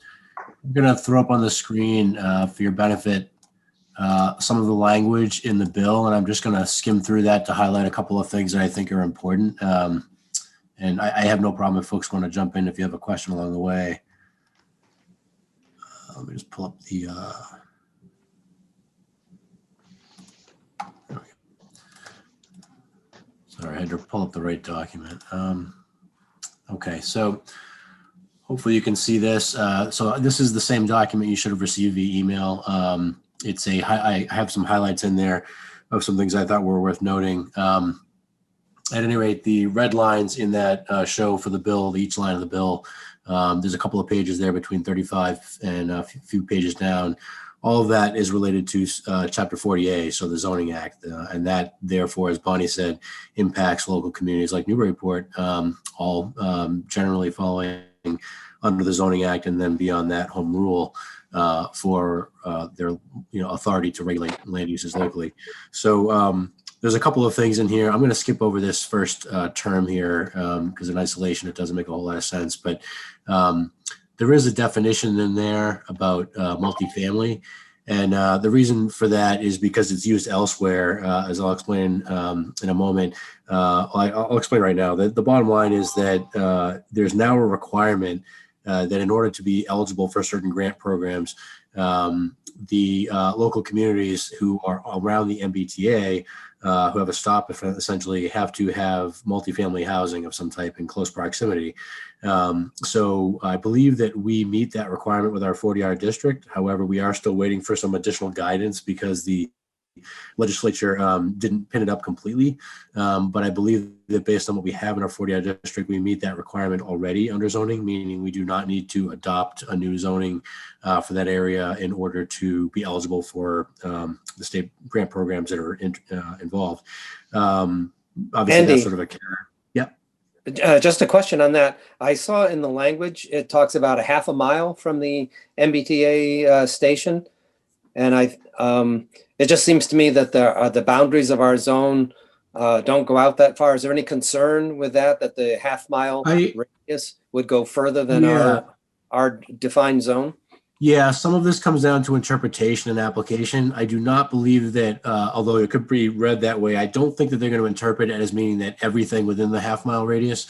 going to throw up on the screen for your benefit some of the language in the bill, and I'm just going to skim through that to highlight a couple of things that I think are important. And I have no problem if folks want to jump in if you have a question along the way. Let me just pull up the sorry, I had to pull up the right document. Okay, so hopefully you can see this. So this is the same document you should have received via email. I have some highlights in there of some things I thought were worth noting. At any rate, the red lines in that show for the bill, each line of the bill, there's a couple of pages there between 35 and a few pages down. All of that is related to Chapter 40A, so the Zoning Act, and that, therefore, as Bonnie said, impacts local communities like Newburyport, all generally following under the Zoning Act, and then beyond that, home rule for their authority to regulate land uses locally. So there's a couple of things in here. I'm going to skip over this first term here because in isolation it doesn't make a whole lot of sense, but there is a definition in there about multifamily. And the reason for that is because it's used elsewhere, as I'll explain in a moment. I'll explain right now. The bottom line is that there's now a requirement that in order to be eligible for certain grant programs, the local communities who are around the MBTA who have a stop essentially have to have multifamily housing of some type in close proximity. So I believe that we meet that requirement with our 40R district. However, we are still waiting for some additional guidance because the legislature didn't pin it up completely. But I believe that based on what we have in our 40R district, we meet that requirement already under zoning, meaning we do not need to adopt a new zoning for that area in order to be eligible for the state grant programs that are involved. Obviously, Andy, that's sort of a carrot. just a question on that. I saw in the language, it talks about a half a mile from the MBTA station. And it just seems to me that the boundaries of our zone don't go out that far. Is there any concern with that the half mile radius would go further than our defined zone? Yeah, some of this comes down to interpretation and application. I do not believe that, although it could be read that way, I don't think that they're going to interpret it as meaning that everything within the half mile radius,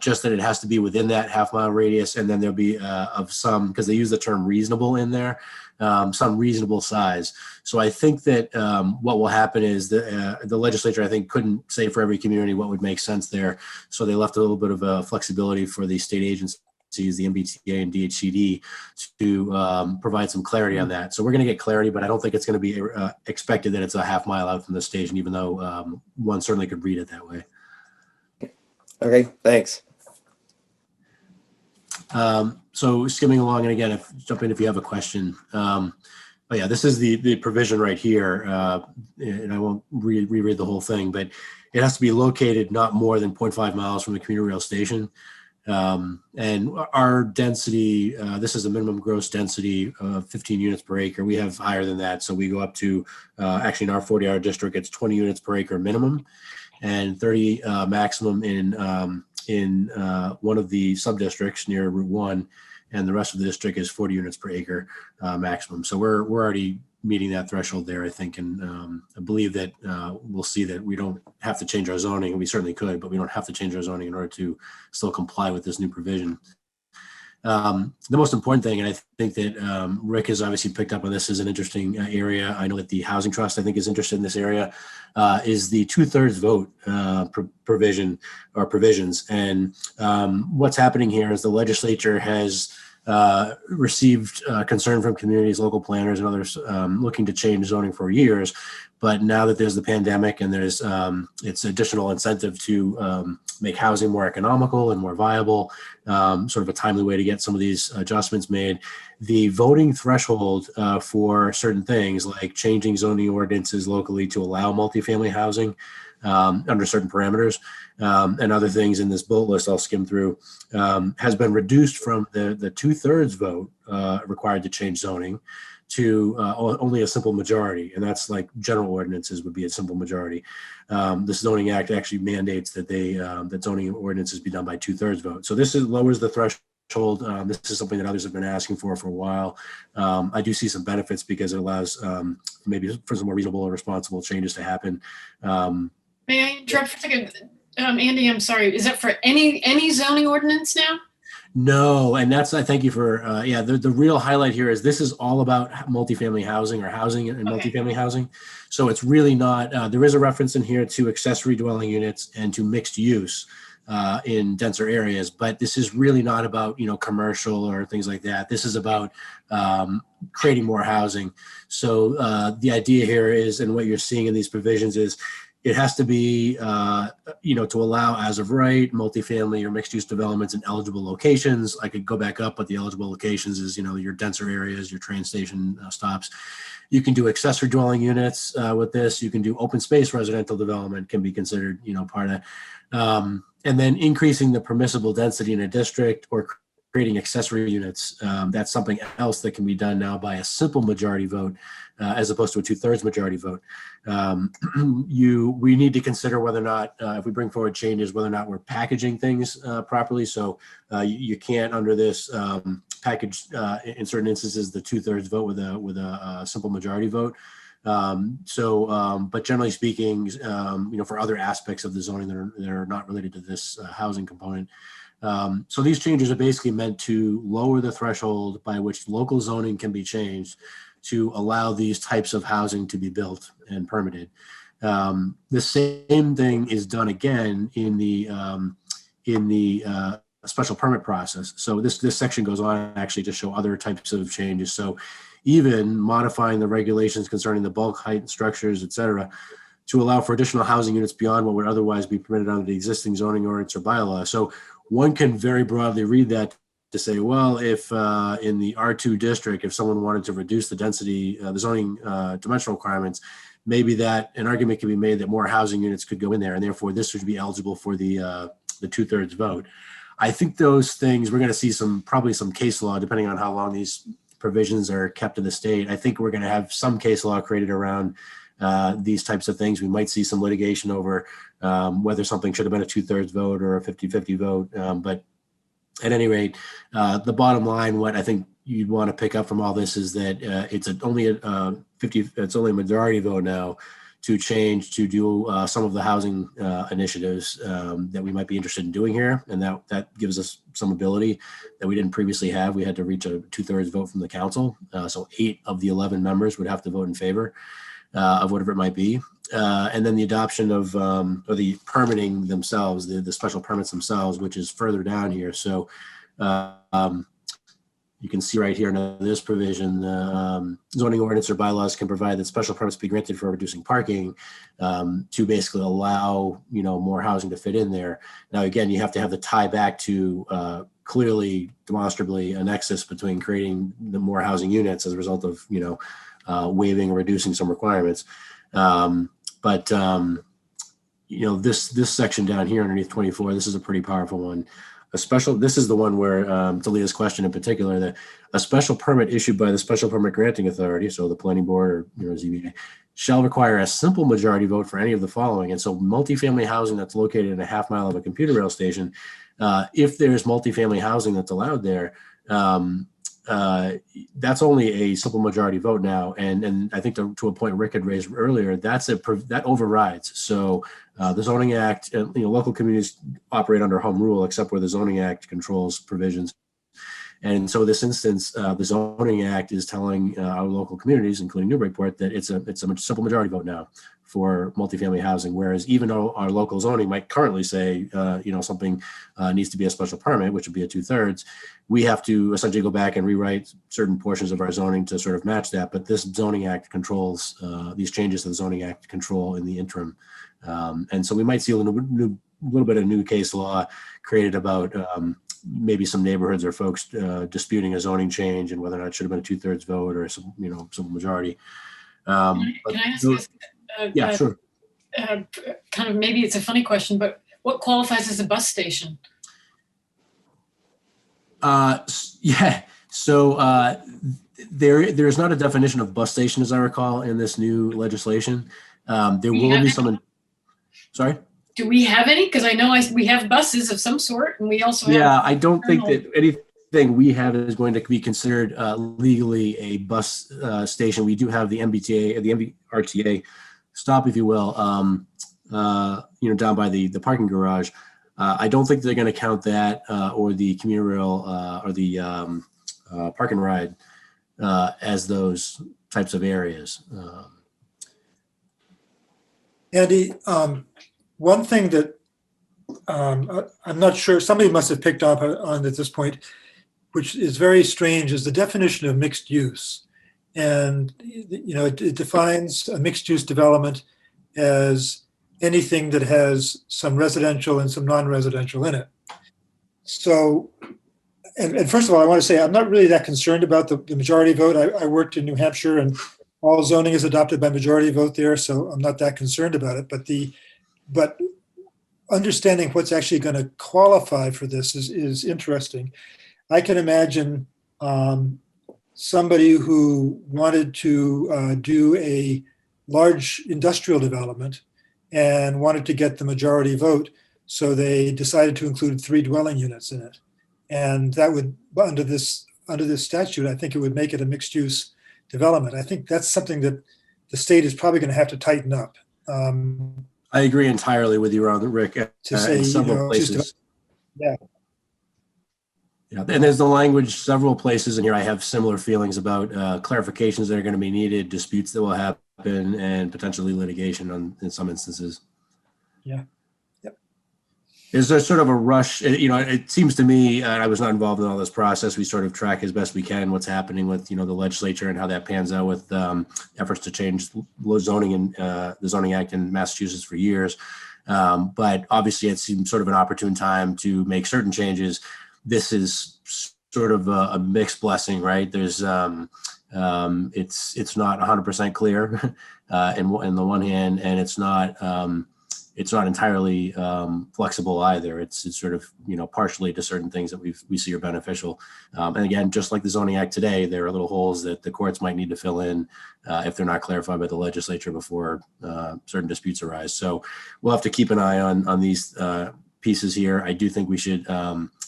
just that it has to be within that half mile radius. And then there'll be of some, because they use the term reasonable in there, some reasonable size. So I think that what will happen is the legislature, I think, couldn't say for every community what would make sense there. So they left a little bit of flexibility for the state agencies, the MBTA and DHCD, to provide some clarity on that. So we're going to get clarity, but I don't think it's going to be expected that it's a half mile out from the station, even though one certainly could read it that way. Okay, thanks. So skimming along, and again, jump in if you have a question. But yeah, this is the provision right here, and I won't reread the whole thing, but it has to be located not more than 0.5 miles from the commuter rail station. And our density, this is a minimum gross density of 15 units per acre. We have higher than that. So we go up to, actually in our 40R district, it's 20 units per acre minimum and 30 maximum in one of the sub-districts near Route 1. And the rest of the district is 40 units per acre maximum. So we're already meeting that threshold there, I think. And I believe that we'll see that we don't have to change our zoning. We certainly could, but we don't have to change our zoning in order to still comply with this new provision. The most important thing, and I think that Rick has obviously picked up on this, is an interesting area. I know that the Housing Trust, I think, is interested in this area, is the 2/3 vote provision or provisions. And what's happening here is the legislature has received concern from communities, local planners, and others looking to change zoning for years. But now that there's the pandemic and there's it's additional incentive to make housing more economical and more viable, sort of a timely way to get some of these adjustments made. The voting threshold for certain things like changing zoning ordinances locally to allow multifamily housing under certain parameters and other things in this bullet list I'll skim through has been reduced from the 2/3 vote required to change zoning to only a simple majority, and that's like general ordinances would be a simple majority. The Zoning Act actually mandates that that zoning ordinances be done by 2/3 vote. So this lowers the threshold. This is something that others have been asking for a while. I do see some benefits because it allows maybe for some more reasonable and responsible changes to happen. May I interrupt for a second? Andy, I'm sorry. Is that for any zoning ordinance now? No, and I thank you for, the real highlight here is this is all about multifamily housing or housing and Okay. multifamily housing. So it's really not, there is a reference in here to accessory dwelling units and to mixed use in denser areas, but this is really not about, commercial or things like that. This is about creating more housing. So the idea here is, and what you're seeing in these provisions is, it has to be, to allow as of right multifamily or mixed use developments in eligible locations. I could go back up, but the eligible locations is, your denser areas, your train station stops. You can do accessory dwelling units with this. You can do open space residential development can be considered, part of that. And then increasing the permissible density in a district or creating accessory units. That's something else that can be done now by a simple majority vote as opposed to a 2/3 majority vote. We need to consider whether or not, if we bring forward changes, whether or not we're packaging things properly. So you can't under this package in certain instances the 2/3 vote with a simple majority vote. But generally speaking, for other aspects of the zoning that are not related to this housing component. So these changes are basically meant to lower the threshold by which local zoning can be changed to allow these types of housing to be built and permitted. The same thing is done again in the special permit process. So this section goes on actually to show other types of changes. So even modifying the regulations concerning the bulk height and structures, et cetera, to allow for additional housing units beyond what would otherwise be permitted under the existing zoning ordinance or bylaw. So one can very broadly read that to say, well, if in the R2 district, if someone wanted to reduce the density, the zoning dimensional requirements, maybe that an argument can be made that more housing units could go in there, and therefore this would be eligible for the 2/3 vote. I think those things, we're going to see probably some case law, depending on how long these provisions are kept in the state. I think we're going to have some case law created around these types of things. We might see some litigation over whether something should have been a 2/3 vote or a 50-50 vote. But at any rate, the bottom line, what I think you'd want to pick up from all this is that it's only a majority vote now to change to do some of the housing initiatives that we might be interested in doing here. And that gives us some ability that we didn't previously have. We had to reach a 2/3 vote from the council. So 8 of the 11 members would have to vote in favor of whatever it might be. And then the adoption of or the permitting themselves, the special permits themselves, which is further down here. So you can see right here in this provision, zoning ordinance or bylaws can provide that special permits be granted for reducing parking to basically allow, more housing to fit in there. Now, again, you have to have the tie back to clearly, demonstrably a nexus between creating the more housing units as a result of, waiving or reducing some requirements. This section down here underneath 24, this is a pretty powerful one. This is the one where, to Leah's question in particular, that a special permit issued by the special permit granting authority, so the planning board or ZBA, shall require a simple majority vote for any of the following. And so multifamily housing that's located in a half mile of a computer rail station, if there's multifamily housing that's allowed there, that's only a simple majority vote now. And I think to a point Rick had raised earlier, that overrides. So the Zoning Act, local communities operate under home rule, except where the Zoning Act controls provisions. And so in this instance, the Zoning Act is telling our local communities, including Newburyport, that it's a simple majority vote now for multifamily housing. Whereas even though our local zoning might currently say, something needs to be a special permit, which would be a 2/3, we have to essentially go back and rewrite certain portions of our zoning to sort of match that. But this Zoning Act controls, these changes to the Zoning Act control in the interim. And so we might see a little bit of new case law created about maybe some neighborhoods or folks disputing a zoning change and whether or not it should have been a 2/3 vote or some, simple majority. Can I ask this? Yeah, sure. Kind of, maybe it's a funny question, but what qualifies as a bus station? Yeah. So there's not a definition of bus station, as I recall, in this new legislation. There will be some. Sorry. Do we have any? Because I know we have buses of some sort, and we also have. Yeah, I don't think that anything we have is going to be considered legally a bus station. We do have the MBTA, the MBRTA stop, if you will, down by the parking garage. I don't think they're going to count that or the commuter rail or the park and ride as those types of areas. Andy, one thing that I'm not sure, somebody must have picked up on at this point, which is very strange, is the definition of mixed use. And, it defines a mixed use development as anything that has some residential and some non-residential in it. So, and first of all, I want to say I'm not really that concerned about the majority vote. I worked in New Hampshire and all zoning is adopted by majority vote there, so I'm not that concerned about it. But understanding what's actually going to qualify for this is interesting. I can imagine somebody who wanted to do a large industrial development and wanted to get the majority vote, so they decided to include 3 dwelling units in it. And that would, under this statute, I think it would make it a mixed use development. I think that's something that the state is probably going to have to tighten up. I agree entirely with you, Rick. To say, in several places. Yeah. Yeah, and there's the language, several places in here I have similar feelings about clarifications that are going to be needed, disputes that will happen, and potentially litigation in some instances. Yeah. Yep. Is there sort of a rush? It seems to me, I was not involved in all this process. We sort of track as best we can what's happening with, the legislature and how that pans out with efforts to change zoning and the Zoning Act in Massachusetts for years. But obviously it seems sort of an opportune time to make certain changes. This is sort of a mixed blessing, right? There's it's not 100% clear in the one hand, and it's not entirely flexible either. It's sort of partially to certain things that we see are beneficial. And again, just like the Zoning Act today, there are little holes that the courts might need to fill in if they're not clarified by the legislature before certain disputes arise. So we'll have to keep an eye on these pieces here. I do think we should,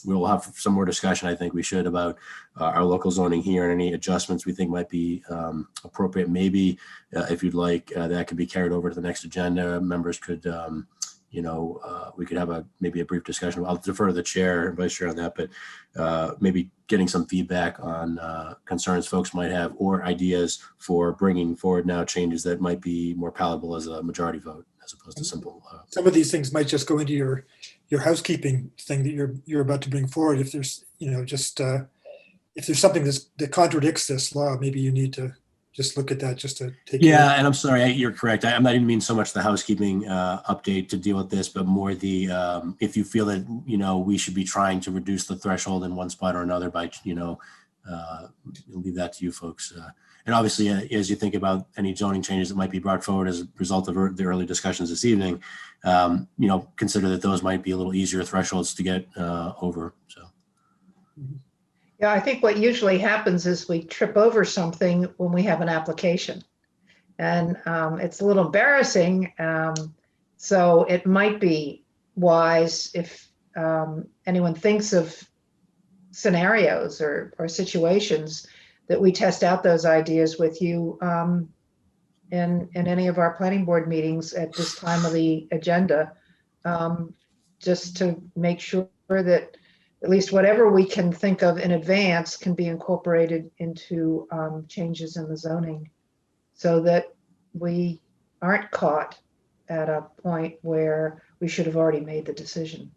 we will have some more discussion, I think we should, about our local zoning here and any adjustments we think might be appropriate. Maybe if you'd like, that could be carried over to the next agenda. Members could, we could have maybe a brief discussion. I'll defer to the chair and vice chair on that, but maybe getting some feedback on concerns folks might have or ideas for bringing forward now changes that might be more palatable as a majority vote as opposed to simple. Some of these things might just go into your housekeeping thing that you're about to bring forward. If there's, if there's something that contradicts this law, maybe you need to just look at that just to take. Yeah, and I'm sorry, you're correct. I'm not even mean so much the housekeeping update to deal with this, but more the if you feel that we should be trying to reduce the threshold in one spot or another by leave that to you folks. And obviously, as you think about any zoning changes that might be brought forward as a result of the early discussions this evening, consider that those might be a little easier thresholds to get over. So. Yeah, I think what usually happens is we trip over something when we have an application. And it's a little embarrassing. So it might be wise if anyone thinks of scenarios or situations that we test out those ideas with you in any of our planning board meetings at this time of the agenda, just to make sure that at least whatever we can think of in advance can be incorporated into changes in the zoning so that we aren't caught at a point where we should have already made the decision.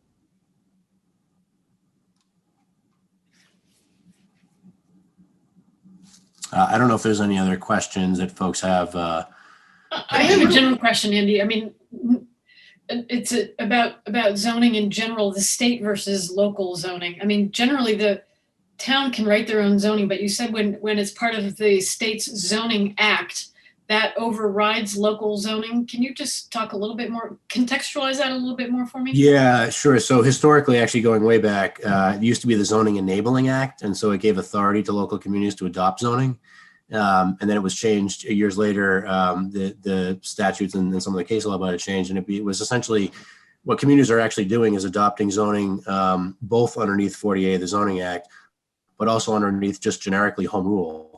I don't know if there's any other questions that folks have. I have a general question, Andy. I mean, it's about zoning in general, the state versus local zoning. I mean, generally the town can write their own zoning, but you said when it's part of the state's zoning act, that overrides local zoning. Can you just talk a little bit more, contextualize that a little bit more for me? Yeah, sure. So historically, actually going way back, it used to be the Zoning Enabling Act. And so it gave authority to local communities to adopt zoning. And then it was changed years later. The statutes and some of the case law about it changed. And it was essentially what communities are actually doing is adopting zoning both underneath 40A, the Zoning Act, but also underneath just generically home rule.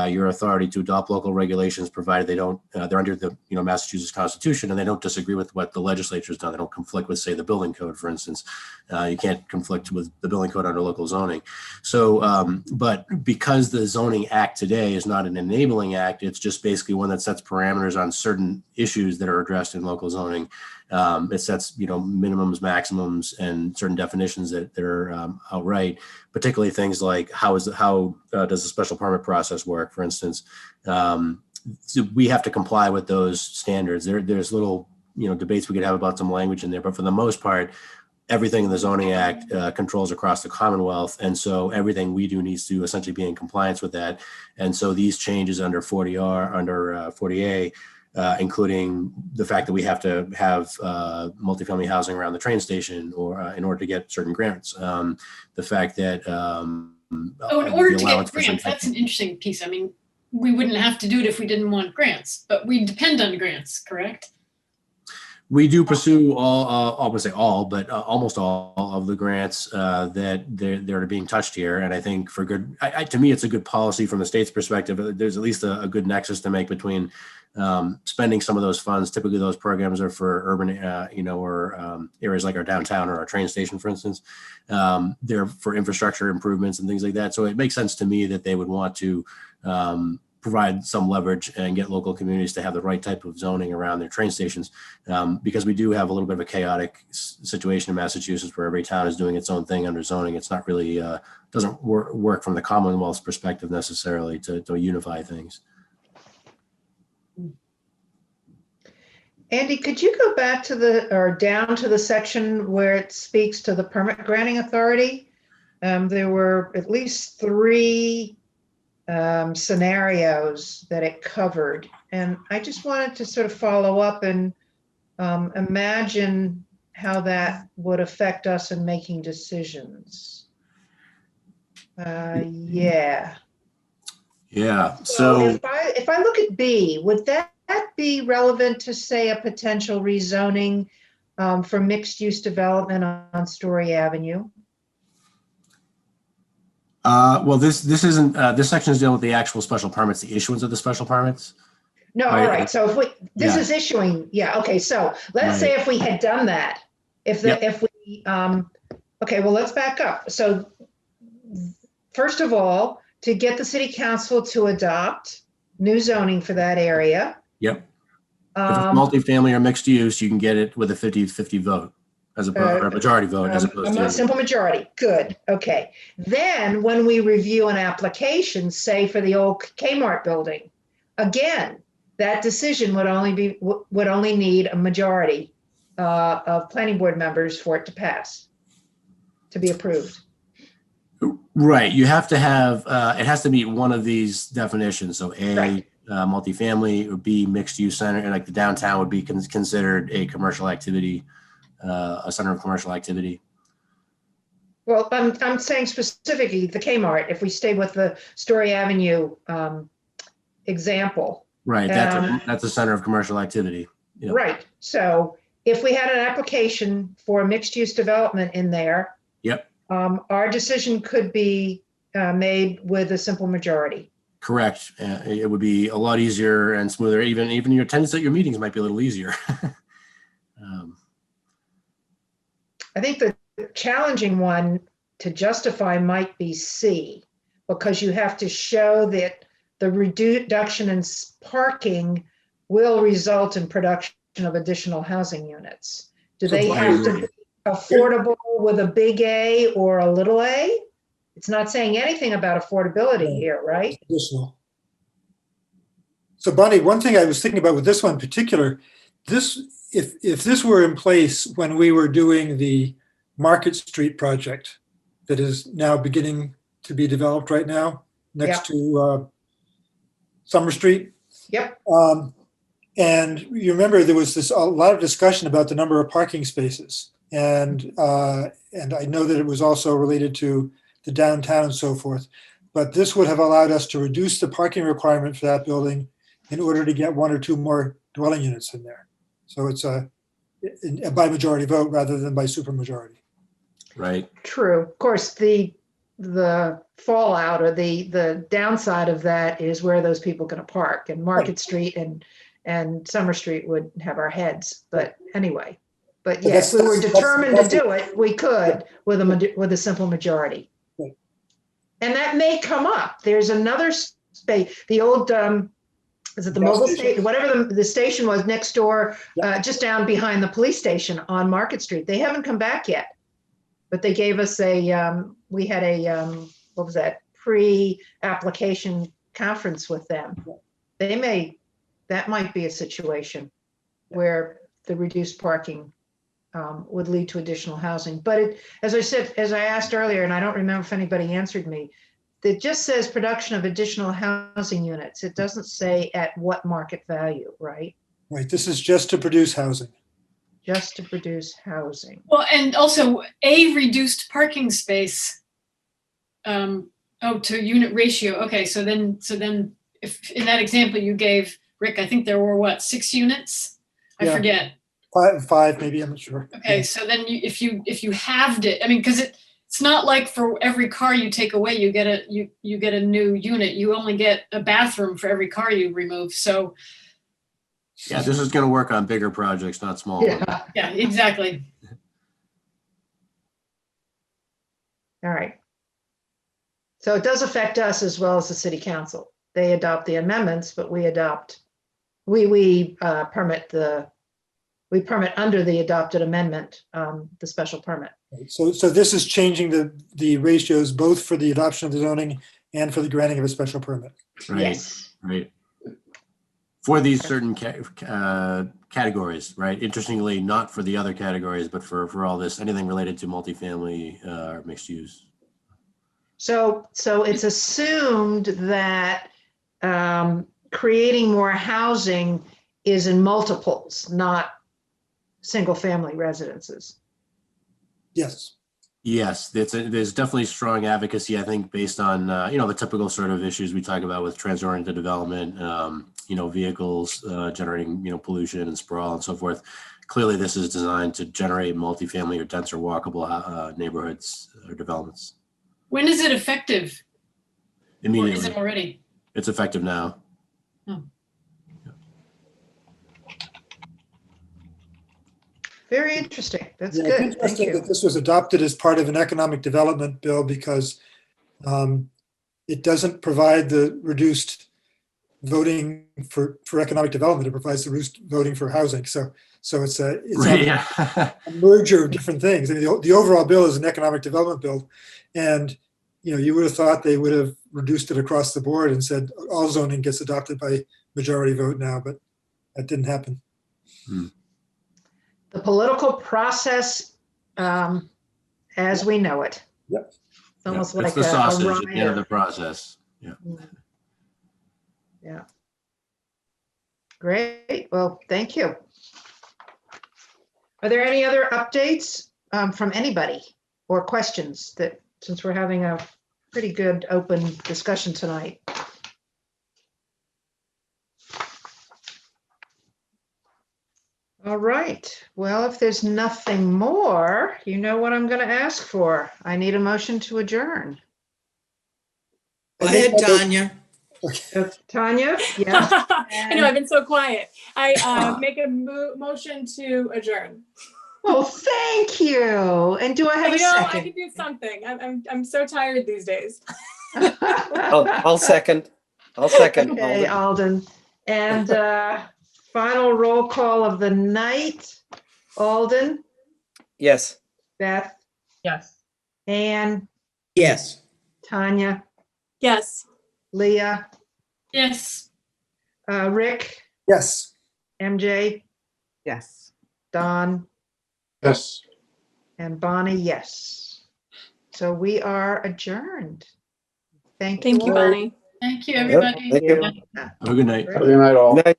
Your authority to adopt local regulations, provided they don't, they're under the Massachusetts Constitution and they don't disagree with what the legislature has done. They don't conflict with, say, the building code, for instance. You can't conflict with the building code under local zoning. So, but because the Zoning Act today is not an enabling act, it's just basically one that sets parameters on certain issues that are addressed in local zoning. It sets, minimums, maximums, and certain definitions that are outright. Particularly things like how does the special permit process work, for instance. So we have to comply with those standards. There's little debates we could have about some language in there, but for the most part, everything in the Zoning Act controls across the Commonwealth, and so everything we do needs to essentially be in compliance with that. And so these changes under 40A. Including the fact that we have to have multifamily housing around the train station or in order to get certain grants. The fact that in order to get grants, that's an interesting piece. I mean, we wouldn't have to do it if we didn't want grants, but we depend on grants, correct? We do pursue I would say all, but almost all of the grants that they're being touched here. And I think for good, to me, it's a good policy from the state's perspective. There's at least a good nexus to make between spending some of those funds. Typically those programs are for urban, or areas like our downtown or our train station, for instance. They're for infrastructure improvements and things like that. So it makes sense to me that they would want to provide some leverage and get local communities to have the right type of zoning around their train stations, because we do have a little bit of a chaotic situation in Massachusetts where every town is doing its own thing under zoning. It's not really, doesn't work from the Commonwealth's perspective necessarily to unify things. Andy, could you go back to down to the section where it speaks to the permit granting authority? There were at least 3 scenarios that it covered. And I just wanted to sort of follow up and imagine how that would affect us in making decisions. Yeah. So if I look at B, would that be relevant to, say, a potential rezoning for mixed use development on Story Avenue? Well, this isn't, this section is dealing with the actual special permits, the issuance of the special permits. No, all right. So if this Yeah. is issuing, yeah, okay. So let's say if we had done that, okay, well, let's back up. So first of all, to get the city council to adopt new zoning for that area. Yep. If it's multifamily or mixed use, you can get it with a 50-50 vote as a majority vote as opposed to a simple majority. Good. Okay. Then when we review an application, say for the old Kmart building, again, that decision would only need a majority of planning board members for it to pass, to be approved. Right. You have to have, it has to meet one of these definitions. So A, Right. Multifamily, or B, mixed use center, and like the downtown would be considered a commercial activity, a center of commercial activity. Well, I'm saying specifically the Kmart, if we stay with the Story Avenue example. Right. That's a center of commercial activity. Yep. Right. So if we had an application for mixed use development in there, Yep. Our decision could be made with a simple majority. Correct. It would be a lot easier and smoother. Even your attendance at your meetings might be a little easier. I think the challenging one to justify might be C, because you have to show that the reduction in parking will result in production of additional housing units. Do they have to be affordable with a big A or a little a? It's not saying anything about affordability here, right? Additional. So Bonnie, one thing I was thinking about with this one in particular, if this were in place when we were doing the Market Street project that is now beginning to be developed right now next to Summer Street. Yep. And you remember there was a lot of discussion about the number of parking spaces. And I know that it was also related to the downtown and so forth. But this would have allowed us to reduce the parking requirement for that building in order to get one or two more dwelling units in there. So it's a by majority vote rather than by supermajority. Right. True. Of course, the fallout or the downside of that is where are those people going to park? And Market Street and Summer Street would have our heads. But anyway, but yes, we were determined to do it. We could with a simple majority. Right. And that may come up. There's another space, the old, is it the mobile station? Whatever the station was next door, just down behind the police station on Market Street. They haven't come back yet. But they gave us we had a, what was that, pre-application conference with them. That might be a situation where the reduced parking would lead to additional housing. But as I asked earlier, and I don't remember if anybody answered me, it just says production of additional housing units. It doesn't say at what market value, right? Right, this is just to produce housing. Just to produce housing. Well, and also a reduced parking space. To unit ratio. Okay, so then if in that example you gave, Rick, I think there were what, 6 units? I forget. Five, maybe, I'm not sure. Okay, so then if you halved it, I mean, because it's not like for every car you take away, you get a new unit. You only get a bathroom for every car you remove. So yeah, this is going to work on bigger projects, not small ones. Yeah, exactly. All right. So it does affect us as well as the city council. They adopt the amendments, but we permit under the adopted amendment, the special permit. So this is changing the ratios both for the adoption of the zoning and for the granting of a special permit. Right. Yes. Right. For these certain categories, right? Interestingly, not for the other categories, but for all this, anything related to multifamily or mixed use. So it's assumed that creating more housing is in multiples, not single family residences. Yes. Yes, there's definitely strong advocacy, I think, based on, the typical sort of issues we talk about with transit-oriented development, vehicles generating, pollution and sprawl and so forth. Clearly, this is designed to generate multifamily or denser walkable neighborhoods or developments. When is it effective? Immediately. Or is it already? It's effective now. Oh. Very interesting. That's Yeah, good. it's Thank interesting you. that this was adopted as part of an economic development bill because it doesn't provide the reduced voting for economic development. It provides the reduced voting for housing. So it's Right, a merger of different things. I mean, the overall bill is an economic development bill, and you would have thought they would have reduced it across the board and said all zoning gets adopted by majority vote now, but that didn't happen. The political process as we know it. Yep. It's almost It's like the a sausage at the end of the rider. process. Yeah. Yeah. Great. Well, thank you. Are there any other updates from anybody or questions that, since we're having a pretty good open discussion tonight? All right. Well, if there's nothing more, you know what I'm going to ask for. I need a motion to adjourn. Go ahead, Tanya. Tanya? Yes. I know, I've been so quiet. I make a motion to adjourn. Well, thank you. And do I have a I know, I second? can do something. I'm so tired these days. I'll second. I'll second. Okay, Alden. Alden. And final roll call of the night. Alden, Yes. Beth, Yes. Anne, Yes. Tanya, Yes. Leah, Yes. Rick, Yes. MJ, Yes. Don, Yes. and Bonnie, yes. So we are adjourned. Thank Thank you, all. Bonnie. Thank you, Yep, everybody. thank you. Have a good night. Have a good night, all. Good night.